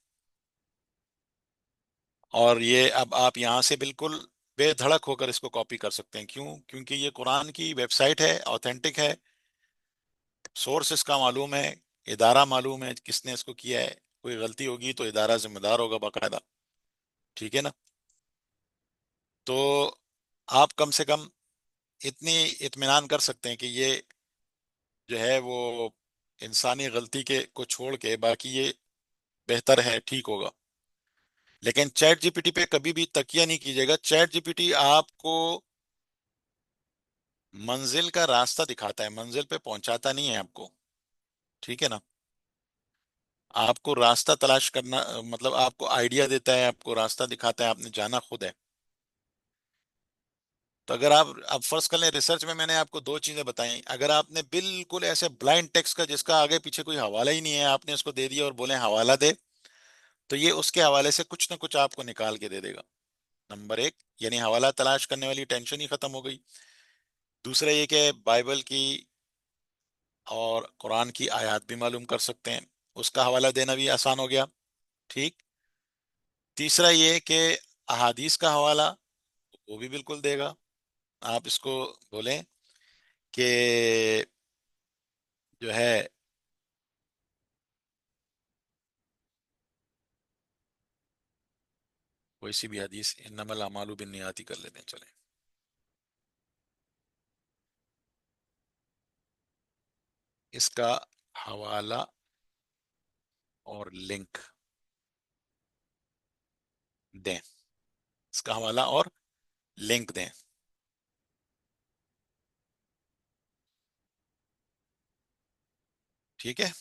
और ये अब आप यहाँ से बिल्कुल बेधड़क होकर इसको कॉपी कर सकते हैं। क्यों? क्योंकि ये कुरान की वेबसाइट है, ऑथेंटिक है, सोर्स इसका मालूम है, इदारा मालूम है किसने इसको किया है। कोई गलती होगी तो इदारा जिम्मेदार होगा बाकायदा। ठीक है ना? तो आप कम से कम इतनी इत्मीनान कर सकते हैं कि ये जो है वो इंसानी गलती के को छोड़ के बाकी ये बेहतर है, ठीक होगा। लेकिन चैट जीपीटी पे कभी भी तकिया नहीं कीजिएगा। चैट जीपीटी आपको मंजिल का रास्ता दिखाता है, मंजिल पे पहुंचाता नहीं है आपको। ठीक है ना? आपको रास्ता तलाश करना, मतलब आपको आइडिया देता है, आपको रास्ता दिखाता है, आपने जाना खुद है। तो अगर आप फर्ज कर लें, रिसर्च में मैंने आपको दो चीजें बताई, अगर आपने बिल्कुल ऐसे ब्लाइंड टेक्स्ट का जिसका आगे पीछे कोई हवाला ही नहीं है, आपने उसको दे दिया और बोले हवाला दे, तो ये उसके हवाले से कुछ ना कुछ आपको निकाल के दे देगा। नंबर एक, यानी हवाला तलाश करने वाली टेंशन ही खत्म हो गई। दूसरा ये कि बाइबल की और कुरान की आयत भी मालूम कर सकते हैं, उसका हवाला देना भी आसान हो गया। ठीक। तीसरा ये कि अहादीस का हवाला वो भी बिल्कुल देगा। आप इसको बोलें कि जो है कोई सी भी हदीस, इन्नमल अमालु बिन्नियात ही कर लेते हैं, चले। इसका हवाला और लिंक दें, इसका हवाला और लिंक दें। ठीक है,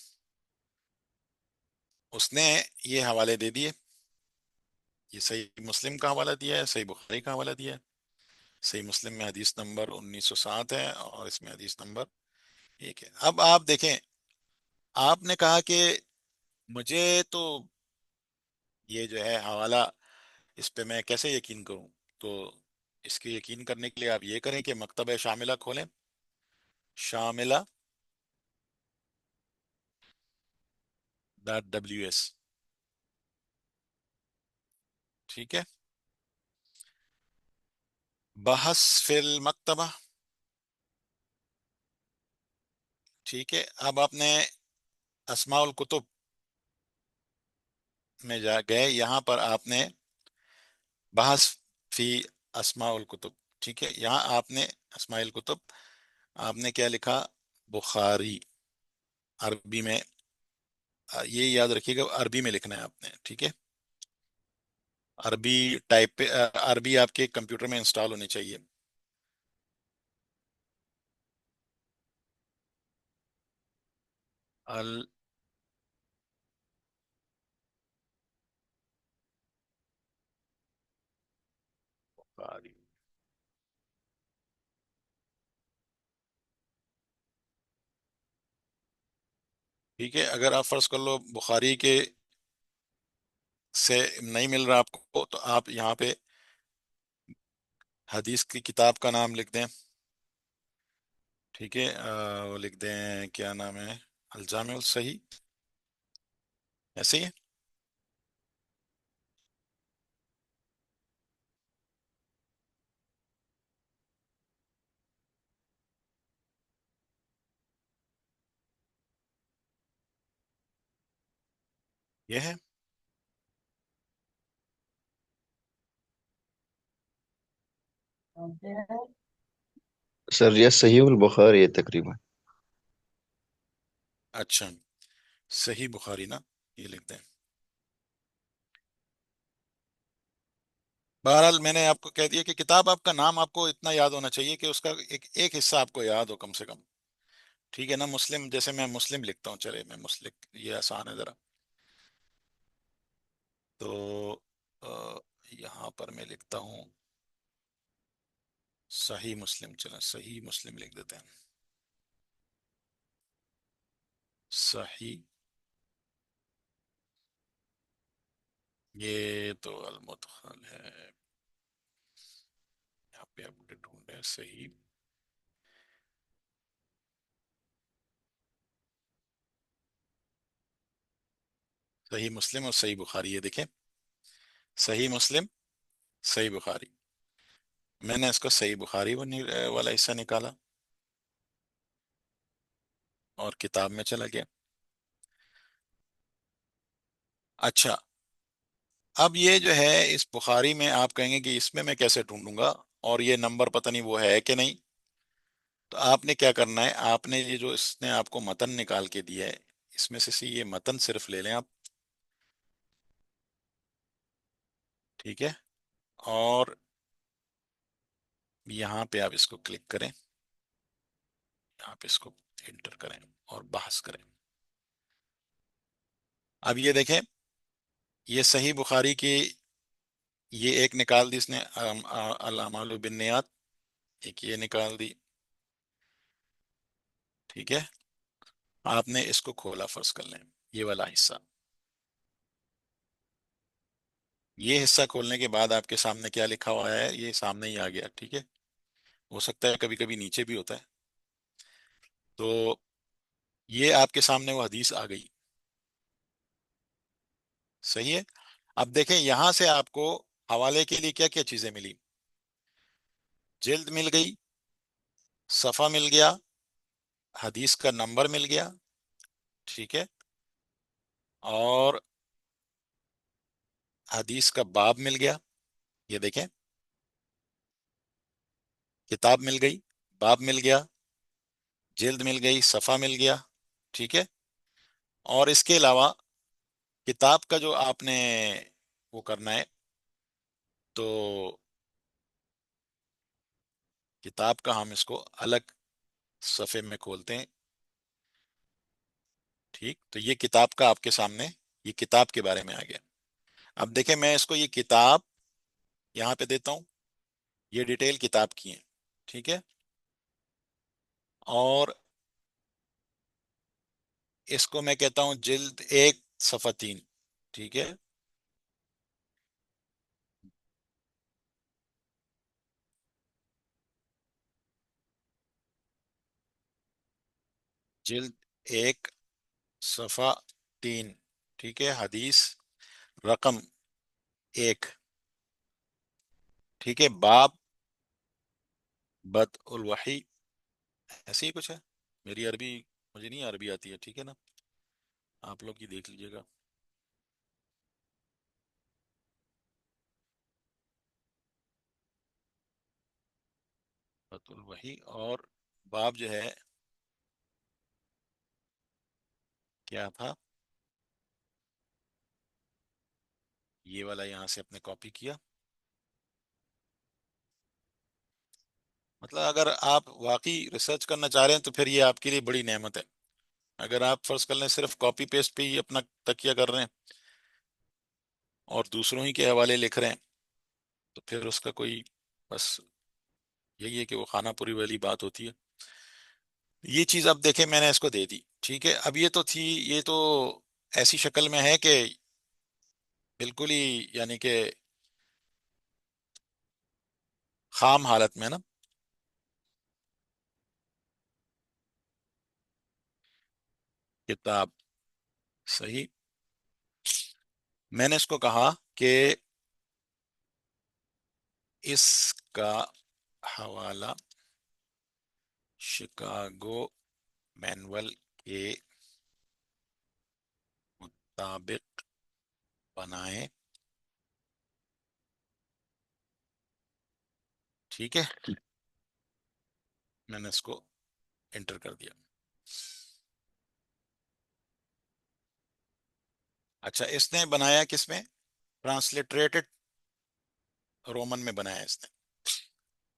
उसने ये हवाले दे दिए। ये सही मुस्लिम का हवाला दिया है, सही बुखारी का हवाला दिया है। सही मुस्लिम में हदीस नंबर 1907 है, और इसमें हदीस नंबर 1 है। अब आप देखें, आपने कहा कि मुझे तो ये जो है हवाला, इस पे मैं कैसे यकीन करूं? तो इसके यकीन करने के लिए आप ये करें कि मकतब शामिला खोलें। शामिला .ws। ठीक है, बहस फिल मकतबा। ठीक है, अब आपने अस्माउल कुतुब में जा गए, यहां पर आपने बहस फी अस्माउल कुतुब, ठीक है, यहाँ आपने अस्माइल कुतुब, आपने क्या लिखा? बुखारी। अरबी में, ये याद रखिएगा, अरबी में लिखना है आपने। ठीक है, अरबी टाइप पे, अरबी आपके कंप्यूटर में इंस्टॉल होनी चाहिए। अल बुखारी। ठीक है, अगर आप फर्ज कर लो बुखारी के से नहीं मिल रहा आपको, तो आप यहाँ पे हदीस की किताब का नाम लिख दें। ठीक है, वो लिख दें, क्या नाम है? अल सही, ऐसे ही है। ये है। सर यह सही उल बुखारी है तकरीबन। अच्छा, सही बुखारी ना, ये लिखते हैं। बहरहाल मैंने आपको कह दिया कि किताब, आपका नाम आपको इतना याद होना चाहिए कि उसका एक एक हिस्सा आपको याद हो कम से कम। ठीक है ना, मुस्लिम, जैसे मैं मुस्लिम लिखता हूँ, चले मैं मुस्लिम, ये आसान है जरा। तो अ, यहाँ पर मैं लिखता हूँ सही मुस्लिम, चलो सही मुस्लिम लिख देते हैं। सही, ये तो अल मुदखल है, यहाँ पे अपडेट ढूंढे सही। सही मुस्लिम और सही बुखारी, ये देखें, सही मुस्लिम, सही बुखारी। मैंने इसको सही बुखारी वाला हिस्सा निकाला और किताब में चला गया। अच्छा, अब ये जो है इस बुखारी में आप कहेंगे कि इसमें मैं कैसे ढूंढूंगा, और ये नंबर पता नहीं वो है कि नहीं। तो आपने क्या करना है, आपने ये जो इसने आपको मतन निकाल के दिया है, इसमें से ये मतन सिर्फ ले लें आप। ठीक है, और यहाँ पे आप इसको क्लिक करें, यहाँ पे इसको एंटर करें और बहस करें। अब ये देखें, ये सही बुखारी की, ये एक निकाल दी इसने, अल अमालु बिन्नियात, एक ये निकाल दी। ठीक है, आपने इसको खोला, फर्ज कर लें ये वाला हिस्सा। ये हिस्सा खोलने के बाद आपके सामने क्या लिखा हुआ है, ये सामने ही आ गया। ठीक है, हो सकता है कभी कभी नीचे भी होता है। तो ये आपके सामने वो हदीस आ गई। सही है। अब देखें यहां से आपको हवाले के लिए क्या क्या चीजें मिली। जिल्द मिल गई, सफा मिल गया, हदीस का नंबर मिल गया। ठीक है, और हदीस का बाब मिल गया। ये देखें, किताब मिल गई, बाब मिल गया, जिल्द मिल गई, सफा मिल गया। ठीक है, और इसके अलावा किताब का जो आपने वो करना है, तो किताब का हम इसको अलग सफे में खोलते हैं। ठीक, तो ये किताब का आपके सामने, ये किताब के बारे में आ गया। अब देखें, मैं इसको ये किताब यहाँ पे देता हूँ, ये डिटेल किताब की है। ठीक है, और इसको मैं कहता हूँ जिल्द एक, सफा तीन। ठीक है, जिल्द एक, सफा तीन। ठीक है, हदीस रकम एक। ठीक है, बाब बद उल वही, ऐसे ही कुछ है। मेरी अरबी, मुझे नहीं अरबी आती है, ठीक है ना, आप लोग ही देख लीजिएगा। बद उल वही, और बाब जो है क्या था, ये वाला यहाँ से अपने कॉपी किया। मतलब अगर आप वाकई रिसर्च करना चाह रहे हैं तो फिर ये आपके लिए बड़ी नेमत है। अगर आप फर्ज कर लें सिर्फ कॉपी पेस्ट पे ही अपना तकिया कर रहे हैं और दूसरों ही के हवाले लिख रहे हैं, तो फिर उसका कोई, बस यही है कि वो खाना पूरी वाली बात होती है। ये चीज अब देखें, मैंने इसको दे दी। ठीक है, अब ये तो थी, ये तो ऐसी शक्ल में है कि बिल्कुल ही, यानी कि खाम हालत में ना। किताब, सही। मैंने इसको कहा कि इसका हवाला शिकागो मैनुअल के मुताबिक बनाएं। ठीक है, मैंने इसको एंटर कर दिया। अच्छा, इसने बनाया किसमें? ट्रांसलिटरेटेड रोमन में बनाया इसने।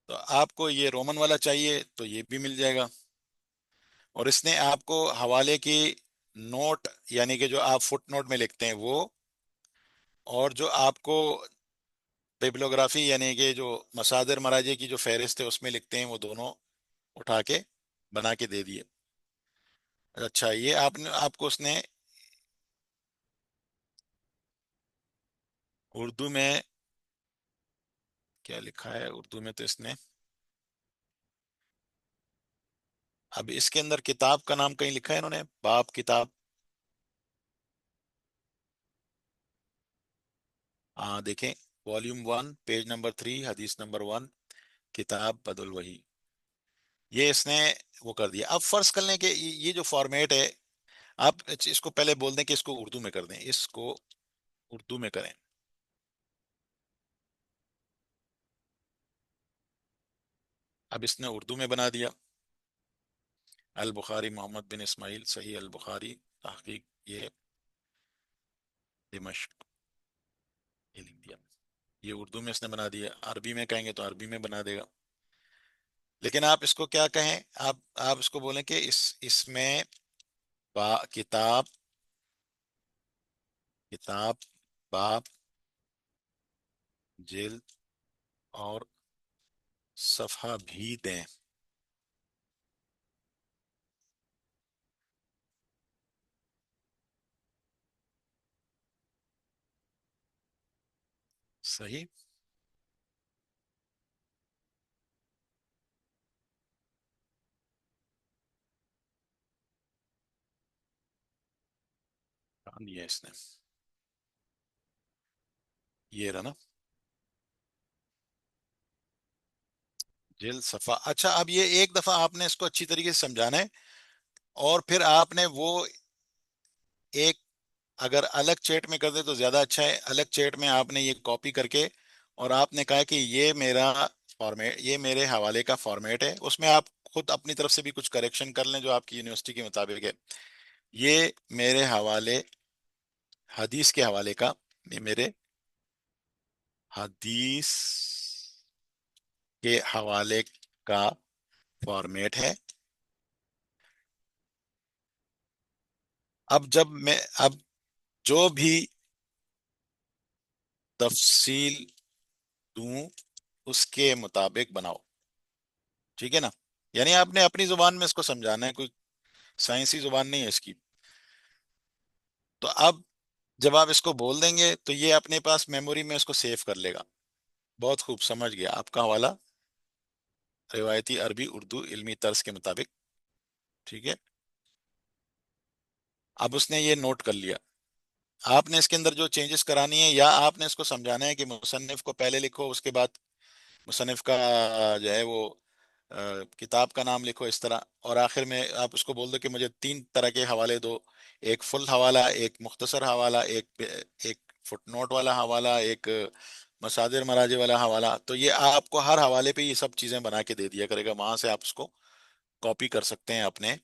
तो आपको ये रोमन वाला चाहिए तो ये भी मिल जाएगा। और इसने आपको हवाले की नोट, यानी कि जो आप फुट नोट में लिखते हैं वो, और जो आपको बिब्लियोग्राफी यानी कि जो मसादिर मराजे की जो फहरिस्त है उसमें लिखते हैं, वो दोनों उठा के बना के दे दिए। अच्छा, ये आपने आपको उसने उर्दू में क्या लिखा है? उर्दू में तो इसने, अब इसके अंदर किताब का नाम कहीं लिखा है इन्होंने? बाब किताब, हाँ देखें, वॉल्यूम 1 पेज नंबर 3 हदीस नंबर 1, किताब बदल वही, ये इसने वो कर दिया। अब फर्ज कर लें कि ये जो फॉर्मेट है, आप इसको पहले बोल दें कि इसको उर्दू में कर दें, इसको उर्दू में करें। अब इसने उर्दू में बना दिया, अल बुखारी मोहम्मद बिन इस्माइल सही अल बुखारी तहकीक, ये दिमश्क, ये लिख दिया। ये उर्दू में इसने बना दिया। अरबी में कहेंगे तो अरबी में बना देगा। लेकिन आप इसको क्या कहें, आप इसको बोलें कि इसमें किताब, किताब, बाब, जिल्द और सफ़ा भी दें। सही। हाँ, ये इसने, ये रहा ना, जिल्द सफ़ा। अच्छा, अब ये एक दफा आपने इसको अच्छी तरीके से समझाना है, और फिर आपने वो एक, अगर अलग चैट में कर दे तो ज्यादा अच्छा है। अलग चैट में आपने ये कॉपी करके, और आपने कहा कि ये मेरा फॉर्मेट, ये मेरे हवाले का फॉर्मेट है, उसमें आप खुद अपनी तरफ से भी कुछ करेक्शन कर लें जो आपकी यूनिवर्सिटी के मुताबिक है। ये मेरे हवाले, हदीस के हवाले का, ये मेरे हदीस के हवाले का फॉर्मेट है। अब जब मैं, अब जो भी तफसील दूं उसके मुताबिक बनाओ। ठीक है ना? यानी आपने अपनी जुबान में इसको समझाना है, कोई साइंसी जुबान नहीं है इसकी। तो अब जब आप इसको बोल देंगे तो ये अपने पास मेमोरी में इसको सेव कर लेगा। बहुत खूब, समझ गया। आपका हवाला रिवायती अरबी उर्दू इल्मी तर्ज के मुताबिक। ठीक है, अब उसने ये नोट कर लिया। आपने इसके अंदर जो चेंजेस करानी है, या आपने इसको समझाना है कि मुसन्निफ को पहले लिखो, उसके बाद मुसन्निफ का जो है वो किताब का नाम लिखो इस तरह, और आखिर में आप उसको बोल दो कि मुझे 3 तरह के हवाले दो, एक फुल हवाला, एक मुख्तसर हवाला, एक फुटनोट वाला हवाला, एक मसादिर मराजे वाला हवाला। तो ये आपको हर हवाले पे ये सब चीज़ें बना के दे दिया करेगा, वहां से आप उसको कॉपी कर सकते हैं अपने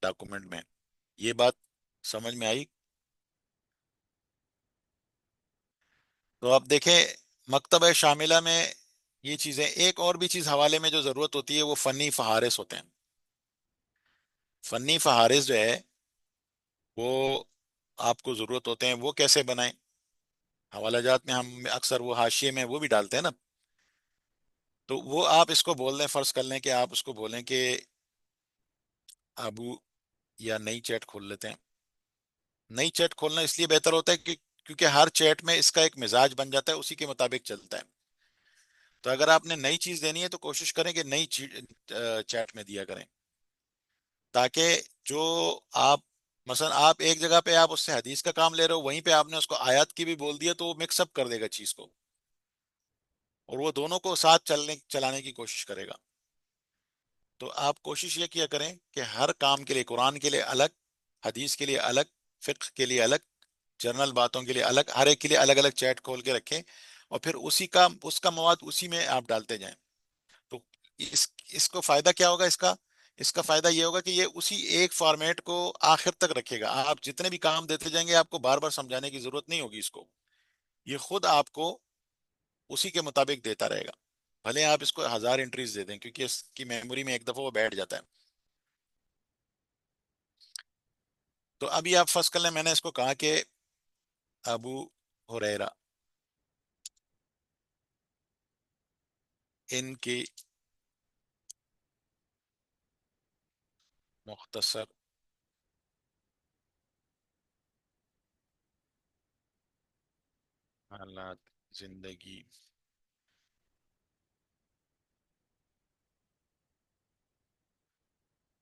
डॉक्यूमेंट में। ये बात समझ में आई? तो आप देखें, मकतबा शामिला में ये चीज़ें, एक और भी चीज़ हवाले में जो ज़रूरत होती है वो फ़नी फ़हारिस होते हैं। फ़नी फ़हारिस जो है वो आपको ज़रूरत होते हैं। वो कैसे बनाएं? हवाला जात में हम अक्सर वो हाशिए में वो भी डालते हैं ना। तो वो आप इसको बोल दें, फ़र्ज़ कर लें कि आप उसको बोलें कि अबू, या नई चैट खोल लेते हैं। नई चैट खोलना इसलिए बेहतर होता है कि क्योंकि हर चैट में इसका एक मिजाज बन जाता है, उसी के मुताबिक चलता है। तो अगर आपने नई चीज़ देनी है तो कोशिश करें कि नई चैट में दिया करें, ताकि जो आप, मसलन आप एक जगह पे आप उससे हदीस का काम ले रहे हो, वहीं पे आपने उसको आयत की भी बोल दिया, तो वो मिक्सअप कर देगा चीज को, और वो दोनों को साथ चलाने की कोशिश करेगा। तो आप कोशिश ये किया करें कि हर काम के लिए, कुरान के लिए अलग, हदीस के लिए अलग, फिक्र के लिए अलग जनरल बातों के लिए अलग, हर एक के लिए अलग अलग चैट खोल के रखें, और फिर उसी का उसका मवाद उसी में आप डालते जाएं। तो इसको फायदा क्या होगा इसका? इसका फायदा ये होगा कि ये उसी एक फॉर्मेट को आखिर तक रखेगा। आप जितने भी काम देते जाएंगे आपको बार बार समझाने की जरूरत नहीं होगी इसको, ये खुद आपको उसी के मुताबिक देता रहेगा। भले आप इसको 1000 एंट्रीज दे दें, क्योंकि इसकी मेमोरी में एक दफा वो बैठ जाता है। तो अभी आप फर्स्ट कर लें, मैंने इसको कहा कि अबू हुरैरा इनकी मुख्तसर हालात जिंदगी,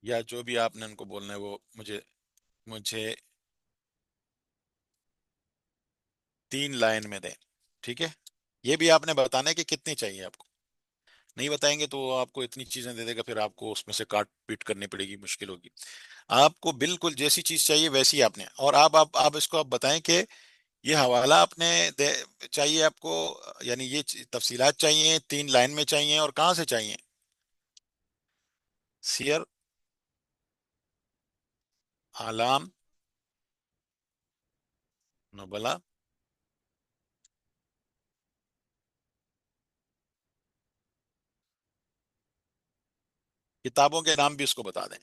या जो भी आपने उनको बोलना है वो मुझे मुझे 3 लाइन में दें। ठीक है, ये भी आपने बताना है कि कितनी चाहिए आपको। नहीं बताएंगे तो वो आपको इतनी चीजें दे देगा, फिर आपको उसमें से काट पीट करनी पड़ेगी, मुश्किल होगी। आपको बिल्कुल जैसी चीज चाहिए वैसी आपने, और आप इसको आप बताएं कि ये हवाला आपने चाहिए आपको, यानी ये तफसीलात चाहिए, 3 लाइन में चाहिए, और कहाँ से चाहिए? सियर आलाम नुबला, किताबों के नाम भी उसको बता दें।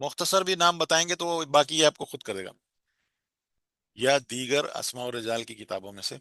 मुख्तसर भी नाम बताएंगे तो बाकी ये आपको खुद कर देगा, या दीगर अस्मा और रिजाल की किताबों में से।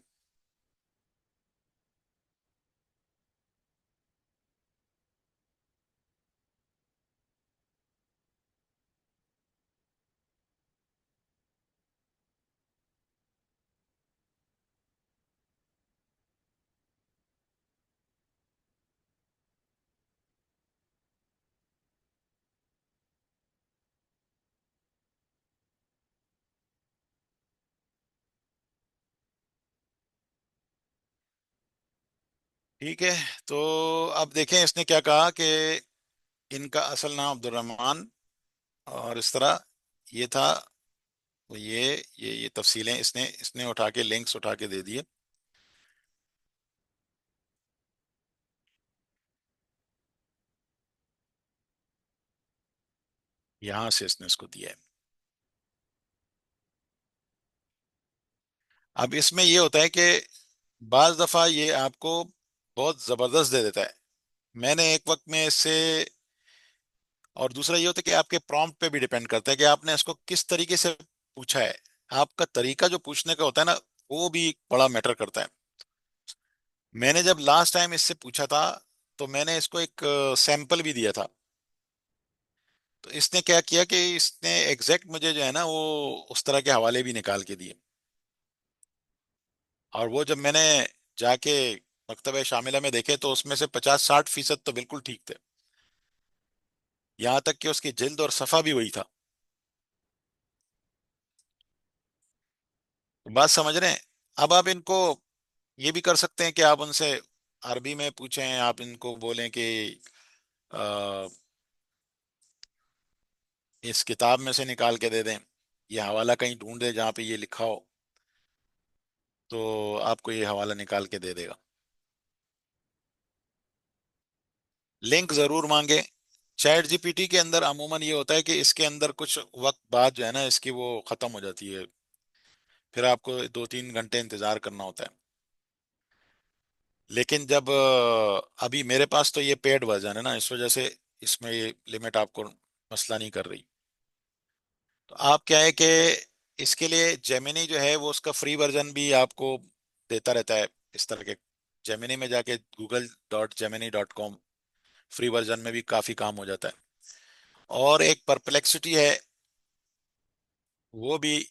ठीक है, तो अब देखें इसने क्या कहा कि इनका असल नाम अब्दुर्रहमान, और इस तरह ये था। तो ये तफसीलें इसने इसने उठा के, लिंक्स उठा के दे दिए। यहां से इसने इसको दिया है। अब इसमें ये होता है कि बाज दफा ये आपको बहुत जबरदस्त दे देता है। मैंने एक वक्त में इससे, और दूसरा ये होता है कि आपके प्रॉम्प्ट पे भी डिपेंड करता है कि आपने इसको किस तरीके से पूछा है। आपका तरीका जो पूछने का होता है ना, वो भी बड़ा मैटर करता है। मैंने जब लास्ट टाइम इससे पूछा था, तो मैंने इसको एक सैंपल भी दिया था। तो इसने क्या किया कि इसने एग्जैक्ट मुझे जो है ना वो उस तरह के हवाले भी निकाल के दिए। और वो जब मैंने जाके मकतबे शामिला में देखे तो उसमें से 50-60% तो बिल्कुल ठीक थे, यहाँ तक कि उसकी जिल्द और सफ़ा भी वही था। तो बात समझ रहे हैं? अब आप इनको ये भी कर सकते हैं कि आप उनसे अरबी में पूछें, आप इनको बोलें कि अ, इस किताब में से निकाल के दे दें, ये हवाला कहीं ढूंढ दे जहाँ पे ये लिखा हो, तो आपको ये हवाला निकाल के दे देगा। लिंक जरूर मांगे। चैट जीपीटी के अंदर अमूमन ये होता है कि इसके अंदर कुछ वक्त बाद जो है ना इसकी वो खत्म हो जाती है, फिर आपको 2-3 घंटे इंतजार करना होता है। लेकिन जब अभी मेरे पास तो ये पेड वर्जन है ना, इस वजह से इसमें ये लिमिट आपको मसला नहीं कर रही। तो आप क्या है कि इसके लिए जेमिनी जो है वो उसका फ्री वर्जन भी आपको देता रहता है इस तरह के। जेमिनी में जाके google.gemini.com, फ्री वर्जन में भी काफी काम हो जाता है। और एक परप्लेक्सिटी है, वो भी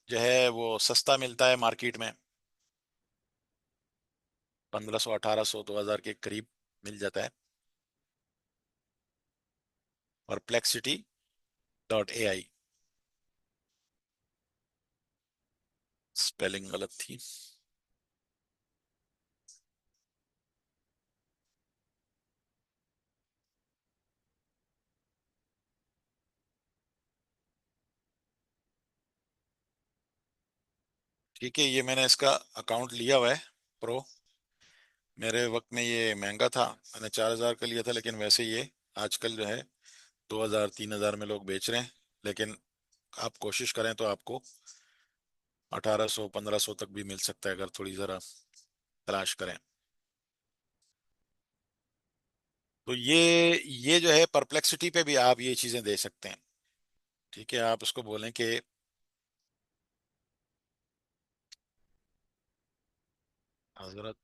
जो है वो सस्ता मिलता है मार्केट में, 1500, 1800, 2000 के करीब मिल जाता है। perplexity.ai, स्पेलिंग गलत थी। ठीक है, ये मैंने इसका अकाउंट लिया हुआ है प्रो। मेरे वक्त में ये महंगा था, मैंने 4,000 का लिया था, लेकिन वैसे ये आजकल जो है 2,000 3,000 में लोग बेच रहे हैं। लेकिन आप कोशिश करें तो आपको 1,800 1,500 तक भी मिल सकता है, अगर थोड़ी ज़रा तलाश करें। तो ये जो है परप्लेक्सिटी पे भी आप ये चीज़ें दे सकते हैं। ठीक है, आप उसको बोलें कि हजरत,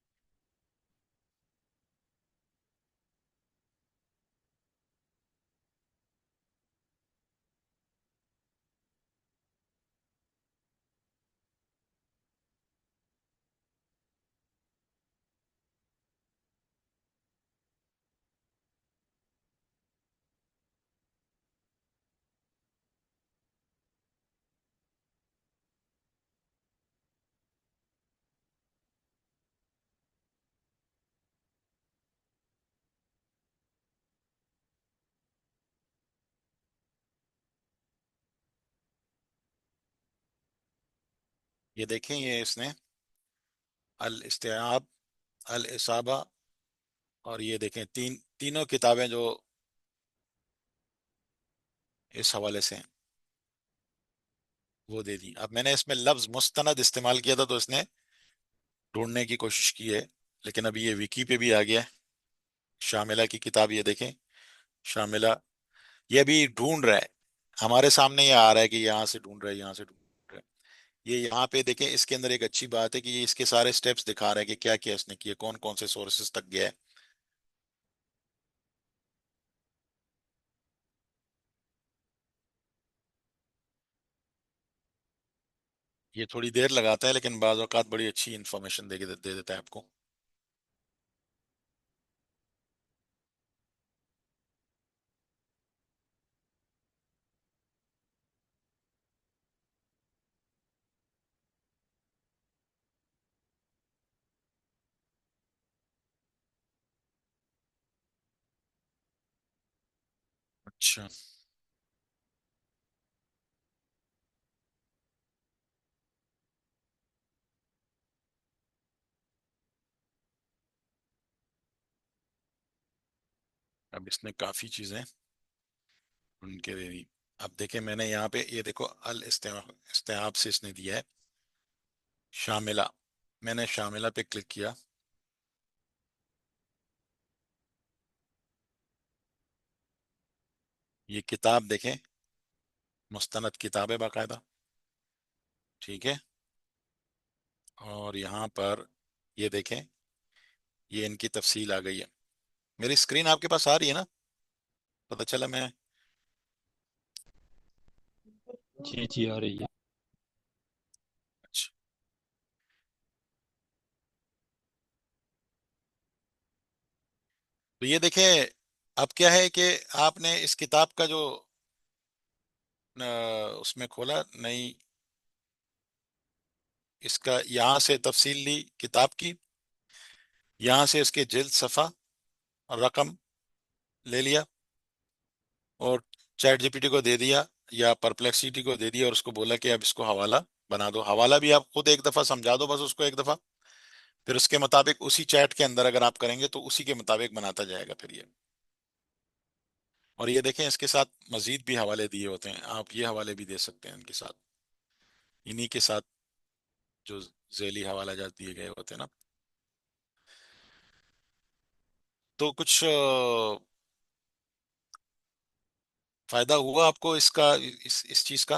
ये देखें, ये इसने अल इस्तिआब, अल इसाबा, और ये देखें तीनों किताबें जो इस हवाले से हैं वो दे दी। अब मैंने इसमें लफ्ज मुस्तनद इस्तेमाल किया था, तो इसने ढूंढने की कोशिश की है, लेकिन अभी ये विकी पे भी आ गया है। शामिला की किताब ये देखें, शामिला, ये अभी ढूंढ रहा है। हमारे सामने ये आ रहा है कि यहाँ से ढूंढ रहा है, यहाँ से ढूंढ रहा है। ये यहाँ पे देखें, इसके अंदर एक अच्छी बात है कि ये इसके सारे स्टेप्स दिखा रहा है कि क्या क्या इसने किए, कौन कौन से सोर्सेज तक गया है। ये थोड़ी देर लगाता है, लेकिन बाज औकात बड़ी अच्छी इंफॉर्मेशन दे देता है आपको। अच्छा, अब इसने काफी चीजें ढूंढ के दे दी। अब देखें, मैंने यहाँ पे ये देखो, अल इस्तेआब से इसने दिया है शामिला। मैंने शामिला पे क्लिक किया, ये किताब देखें, मुस्तनद किताब है बाकायदा। ठीक है, और यहाँ पर ये देखें, ये इनकी तफसील आ गई है। मेरी स्क्रीन आपके पास आ रही है ना? पता चला मैं। जी जी आ रही है। अच्छा, तो ये देखें, अब क्या है कि आपने इस किताब का जो उसमें खोला नई, इसका यहाँ से तफसील ली किताब की, यहाँ से इसके जिल्द, सफ़ा और रकम ले लिया, और चैट जीपीटी को दे दिया या परप्लेक्सिटी को दे दिया, और उसको बोला कि अब इसको हवाला बना दो। हवाला भी आप खुद एक दफ़ा समझा दो बस उसको, एक दफ़ा, फिर उसके मुताबिक उसी चैट के अंदर अगर आप करेंगे तो उसी के मुताबिक बनाता जाएगा फिर ये। और ये देखें, इसके साथ मजीद भी हवाले दिए होते हैं, आप ये हवाले भी दे सकते हैं इनके साथ, इन्हीं के साथ जो झेली हवाला जात दिए गए होते हैं ना। तो कुछ फायदा हुआ आपको इसका, इस चीज का?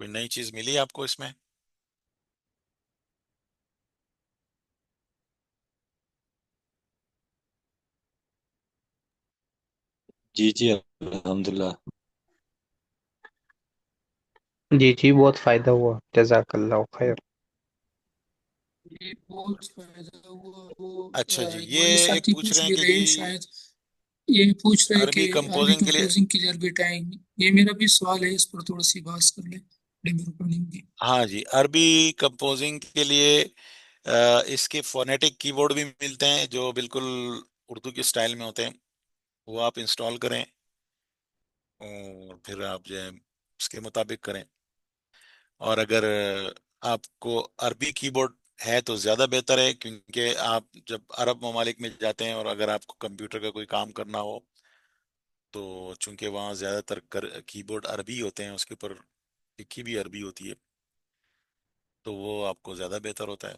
कोई नई चीज मिली आपको इसमें? जी जी अल्हम्दुलिल्लाह। जी जी, बहुत फायदा हुआ, जजाकल्लाह खैर। ये बहुत फायदा हुआ। वो अच्छा जी, ये हमारे एक साथी पूछ पूछ रहे हैं भी कि रहे जी हैं शायद। ये पूछ रहे हैं कि अरबी अरबी कंपोजिंग के लिए। कंपोजिंग क्लियर बिट आएंगी। ये मेरा भी सवाल है, इस पर थोड़ी सी बात कर ले, बड़ी मेहरबानी होगी। हाँ जी, अरबी कंपोजिंग के लिए इसके फोनेटिक कीबोर्ड भी मिलते हैं जो बिल्कुल उर्दू के स्टाइल में होते हैं, वो आप इंस्टॉल करें और फिर आप जो है उसके मुताबिक करें। और अगर आपको अरबी कीबोर्ड है तो ज़्यादा बेहतर है, क्योंकि आप जब अरब ममालिक में जाते हैं और अगर आपको कंप्यूटर का कोई काम करना हो तो चूंकि वहाँ ज़्यादातर कीबोर्ड अरबी होते हैं, उसके ऊपर लिखी भी अरबी होती है, तो वो आपको ज़्यादा बेहतर होता है।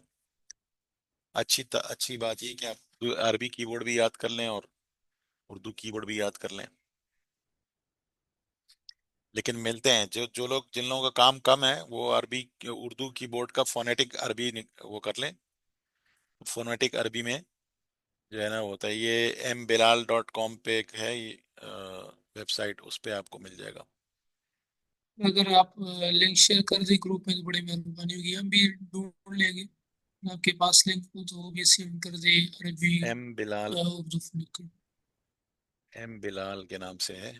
अच्छी बात ये कि आप अरबी कीबोर्ड भी याद कर लें और उर्दू कीबोर्ड भी याद कर लें। लेकिन मिलते हैं जो जो लोग जिन लोगों का काम कम है वो अरबी उर्दू कीबोर्ड का फोनेटिक अरबी वो कर लें। फोनेटिक अरबी में जो है ना होता है, ये mbilal.com पे एक है वेबसाइट, उस पे आपको मिल जाएगा। अगर आप लिंक शेयर कर दें ग्रुप में तो बड़ी मेहरबानी होगी, हम भी ढूंढ लेंगे। आपके पास लिंक हो तो वो भी सेंड कर दे, अरबी एम बिलाल, उर्दू लिख एम बिलाल के नाम से है,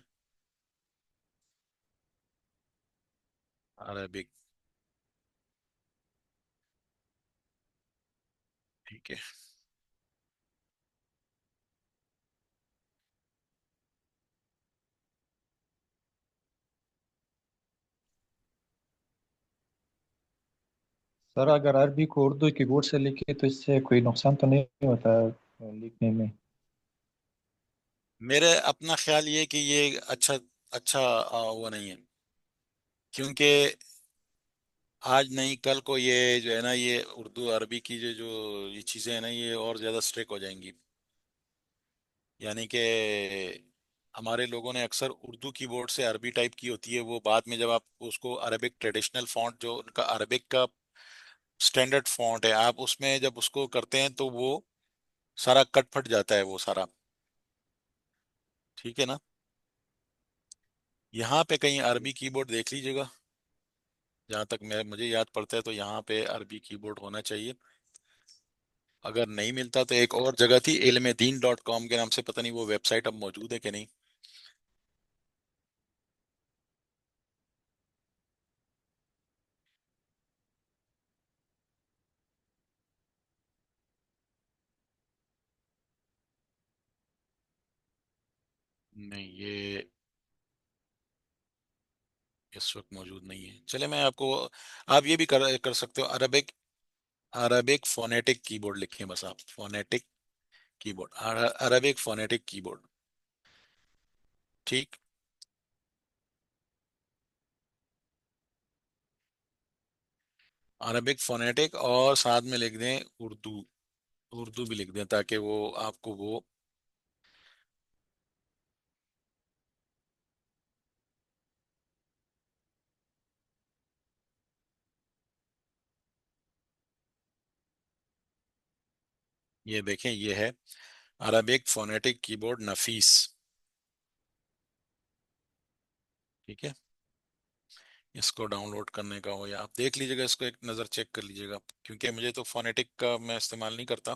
अरबिक। ठीक है। सर अगर अरबी को उर्दू कीबोर्ड से लिखे तो इससे कोई नुकसान तो नहीं होता लिखने में? मेरे अपना ख्याल ये कि ये अच्छा अच्छा वो नहीं है, क्योंकि आज नहीं कल को ये जो है ना, ये उर्दू अरबी की जो जो ये चीज़ें हैं ना, ये और ज़्यादा स्ट्रिक्ट हो जाएंगी। यानी कि हमारे लोगों ने अक्सर उर्दू कीबोर्ड से अरबी टाइप की होती है, वो बाद में जब आप उसको अरबिक ट्रेडिशनल फॉन्ट जो उनका अरबिक का स्टैंडर्ड फॉन्ट है, आप उसमें जब उसको करते हैं तो वो सारा कट फट जाता है वो सारा। ठीक है ना। यहाँ पे कहीं अरबी कीबोर्ड देख लीजिएगा, जहाँ तक मैं मुझे याद पड़ता है तो यहाँ पे अरबी कीबोर्ड होना चाहिए। अगर नहीं मिलता तो एक और जगह थी ilmedin.com के नाम से, पता नहीं वो वेबसाइट अब मौजूद है कि नहीं। नहीं, ये इस वक्त मौजूद नहीं है। चले मैं आपको, आप ये भी कर सकते हो, अरबिक अरबिक फोनेटिक कीबोर्ड लिखें बस आप, phonetic keyboard, Arabic phonetic keyboard. ठीक। अरबिक फोनेटिक और साथ में लिख दें उर्दू, उर्दू भी लिख दें ताकि वो आपको वो, ये देखें ये है अरबिक फोनेटिक कीबोर्ड नफीस। ठीक है। इसको डाउनलोड करने का हो या आप देख लीजिएगा, इसको एक नज़र चेक कर लीजिएगा, क्योंकि मुझे तो फोनेटिक का मैं इस्तेमाल नहीं करता,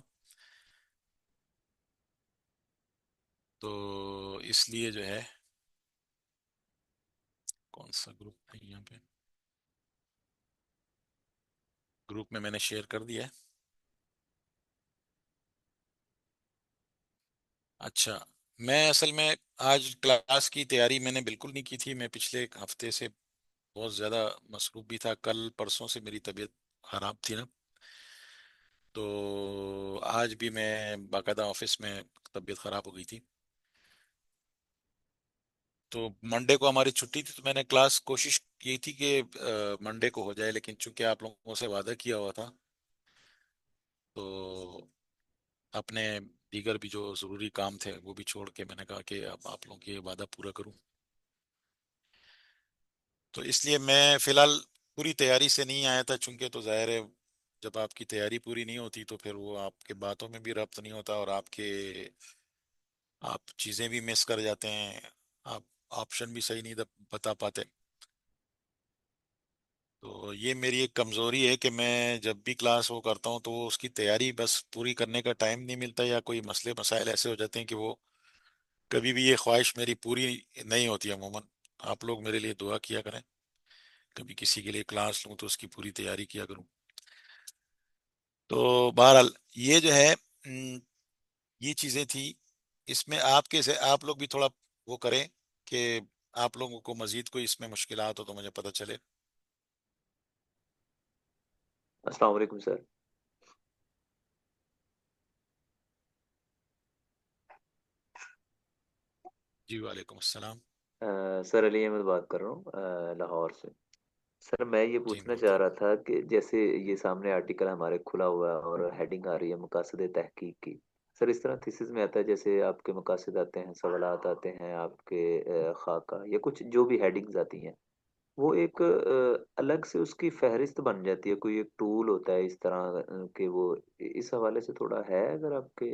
तो इसलिए जो है, कौन सा ग्रुप है यहाँ पे, ग्रुप में मैंने शेयर कर दिया है। अच्छा, मैं असल में आज क्लास की तैयारी मैंने बिल्कुल नहीं की थी, मैं पिछले एक हफ्ते से बहुत ज़्यादा मसरूफ भी था, कल परसों से मेरी तबीयत ख़राब थी ना, तो आज भी मैं बाकायदा ऑफिस में तबीयत ख़राब हो गई थी, तो मंडे को हमारी छुट्टी थी, तो मैंने क्लास कोशिश की थी कि मंडे को हो जाए, लेकिन चूंकि आप लोगों से वादा किया हुआ था तो अपने दीगर भी जो ज़रूरी काम थे वो भी छोड़ के मैंने कहा कि अब आप लोगों की ये वादा पूरा करूं, तो इसलिए मैं फिलहाल पूरी तैयारी से नहीं आया था, चूंकि तो जाहिर है जब आपकी तैयारी पूरी नहीं होती तो फिर वो आपके बातों में भी रब्त नहीं होता और आपके आप चीज़ें भी मिस कर जाते हैं, आप ऑप्शन भी सही नहीं बता पाते। तो ये मेरी एक कमजोरी है कि मैं जब भी क्लास वो करता हूँ तो वो उसकी तैयारी बस पूरी करने का टाइम नहीं मिलता, या कोई मसले मसाइल ऐसे हो जाते हैं कि वो कभी भी ये ख्वाहिश मेरी पूरी नहीं होती अमूमन। आप लोग मेरे लिए दुआ किया करें, कभी किसी के लिए क्लास लूँ तो उसकी पूरी तैयारी किया करूँ। तो बहरहाल ये जो है ये चीज़ें थी, इसमें आपके से आप लोग भी थोड़ा वो करें कि आप लोगों को मजीद कोई इसमें मुश्किलात हो तो मुझे पता चले। अस्सलाम वालेकुम सर। जी वालेकुम अस्सलाम। सर अली अहमद बात कर रहा हूँ लाहौर से। सर मैं ये जी पूछना चाह बताइए। रहा था कि जैसे ये सामने आर्टिकल हमारे खुला हुआ है और हेडिंग आ रही है मकासद तहकीक की। सर इस तरह थीसिस में आता है जैसे आपके मकासद आते हैं, सवालात आते हैं आपके, खाका या कुछ जो भी हेडिंग्स आती हैं, वो एक अलग से उसकी फहरिस्त बन जाती है, कोई एक टूल होता है इस तरह के वो। इस हवाले से थोड़ा है अगर आपके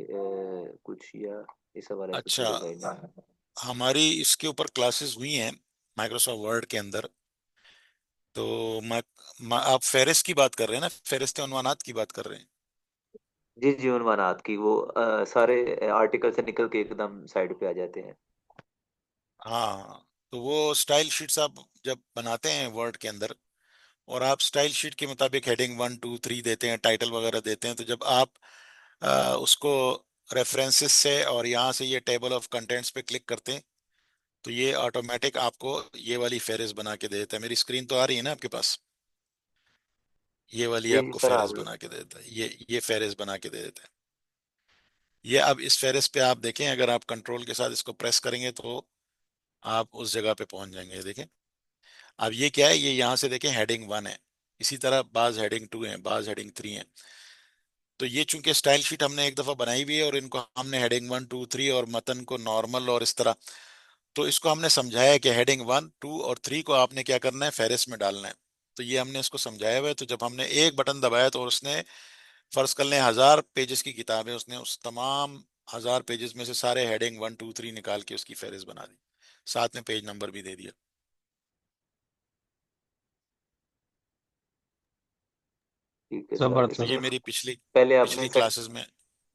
कुछ, या इस हवाले से अच्छा, थोड़ी गाइडलाइन। हमारी इसके ऊपर क्लासेस हुई हैं माइक्रोसॉफ्ट वर्ड के अंदर। तो आप फेरिस्त की बात कर रहे हैं ना, फेरिस्त उन्वानात की बात कर रहे हैं। जी जी, उन्वानात की वो सारे आर्टिकल से निकल के एकदम साइड पे आ जाते हैं। हाँ, तो वो स्टाइल शीट्स आप जब बनाते हैं वर्ड के अंदर, और आप स्टाइल शीट के मुताबिक हेडिंग 1 2 3 देते हैं, टाइटल वगैरह देते हैं, तो जब आप उसको रेफरेंसेस से और यहाँ से ये टेबल ऑफ कंटेंट्स पे क्लिक करते हैं, तो ये ऑटोमेटिक आपको ये वाली फेरिस्त बना के दे देता है। मेरी स्क्रीन तो आ रही है ना आपके पास? ये वाली जी जी आपको सर, आप फेरिस्त बना के दे देता है, ये फेरिस्त बना के दे देता है। ये अब इस फेरिस्त पे आप देखें, अगर आप कंट्रोल के साथ इसको प्रेस करेंगे तो आप उस जगह पे पहुंच जाएंगे। देखें, अब ये क्या है, ये यहाँ से देखें हेडिंग 1 है। इसी तरह बाज हेडिंग 2 है, बाज हेडिंग 3 है। तो ये चूंकि स्टाइल शीट हमने एक दफा बनाई हुई है, और इनको हमने हेडिंग 1 2 3 और मतन को नॉर्मल और इस तरह, तो इसको हमने समझाया है कि हेडिंग 1 2 और 3 को आपने क्या करना है, फेरिस में डालना है। तो ये हमने इसको समझाया हुआ है। तो जब हमने एक बटन दबाया तो उसने, फर्ज कर लें 1000 पेजेस की किताब है, उसने उस तमाम 1000 पेजेस में से सारे हेडिंग 1 2 3 निकाल के उसकी फेरिस बना दी, साथ में पेज नंबर भी दे दिया। ठीक है सर। तो ये जबरदस्त। इसमें मेरी पिछली पहले आपने पिछली सेट, क्लासेस में।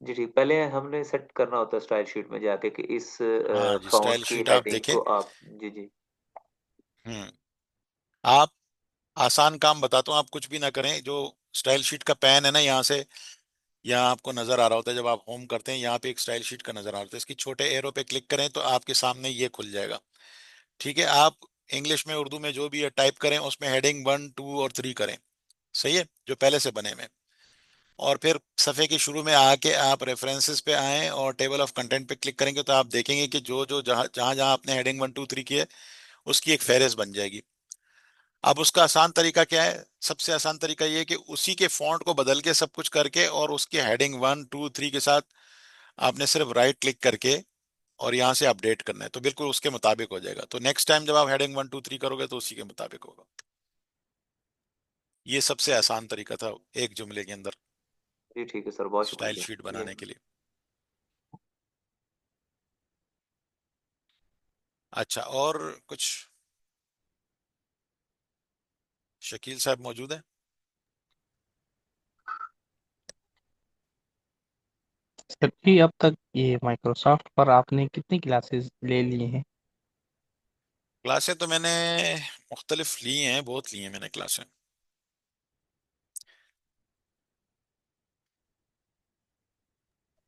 जी ठीक, पहले हमने सेट करना होता है स्टाइल शीट में जाके कि इस हाँ जी, फॉन्ट स्टाइल की शीट आप हेडिंग देखें। को आप, जी जी। हम्म आप, आसान काम बताता हूँ, आप कुछ भी ना करें। जो स्टाइल शीट का पैन है ना, यहाँ से, यहाँ आपको नजर आ रहा होता है, जब आप होम करते हैं यहाँ पे एक स्टाइल शीट का नजर आ रहा होता है, इसकी छोटे एरो पे क्लिक करें तो आपके सामने ये खुल जाएगा। ठीक है, आप इंग्लिश में उर्दू में जो भी है टाइप करें, उसमें हेडिंग 1 2 और 3 करें। सही है, जो पहले से बने में। और फिर सफ़े के शुरू में आके आप रेफरेंसेस पे आए और टेबल ऑफ कंटेंट पे क्लिक करेंगे, तो आप देखेंगे कि जो जो जहाँ जहाँ जहाँ आपने हेडिंग 1 2 3 की है, उसकी एक फेहरिस्त बन जाएगी। अब उसका आसान तरीका क्या है? सबसे आसान तरीका ये है कि उसी के फॉन्ट को बदल के सब कुछ करके, और उसके हेडिंग 1 2 3 के साथ आपने सिर्फ राइट क्लिक करके और यहाँ से अपडेट करना है, तो बिल्कुल उसके मुताबिक हो जाएगा। तो नेक्स्ट टाइम जब आप हेडिंग 1 2 3 करोगे तो उसी के मुताबिक होगा। ये सबसे आसान तरीका था एक जुमले के अंदर जी ठीक है सर, बहुत स्टाइल शुक्रिया। शीट ये बनाने के लिए। अच्छा, और कुछ? शकील साहब मौजूद है? सर जी, अब तक ये माइक्रोसॉफ्ट पर आपने कितनी क्लासेस ले ली हैं? क्लासें तो मैंने मुख्तलिफ ली हैं, बहुत ली हैं मैंने क्लासें।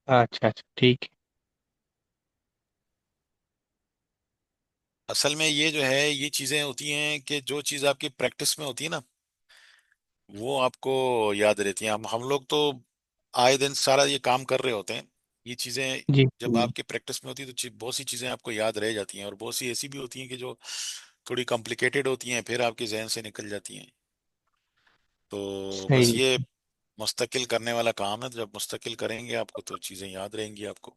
अच्छा अच्छा, ठीक असल में ये जो है, ये चीजें होती हैं कि जो चीज आपकी प्रैक्टिस में होती है ना, वो आपको याद रहती हैं। हम लोग तो आए दिन सारा ये काम कर रहे होते हैं, ये चीजें है। जी जब जी। आपकी प्रैक्टिस में होती है तो बहुत सी चीजें आपको याद रह जाती हैं, और बहुत सी ऐसी भी होती हैं कि जो थोड़ी कॉम्प्लिकेटेड होती हैं, फिर आपके जहन से निकल जाती हैं। तो बस सही। ये मुस्तकिल करने वाला काम है, तो जब मुस्तकिल करेंगे आपको तो चीजें याद रहेंगी आपको।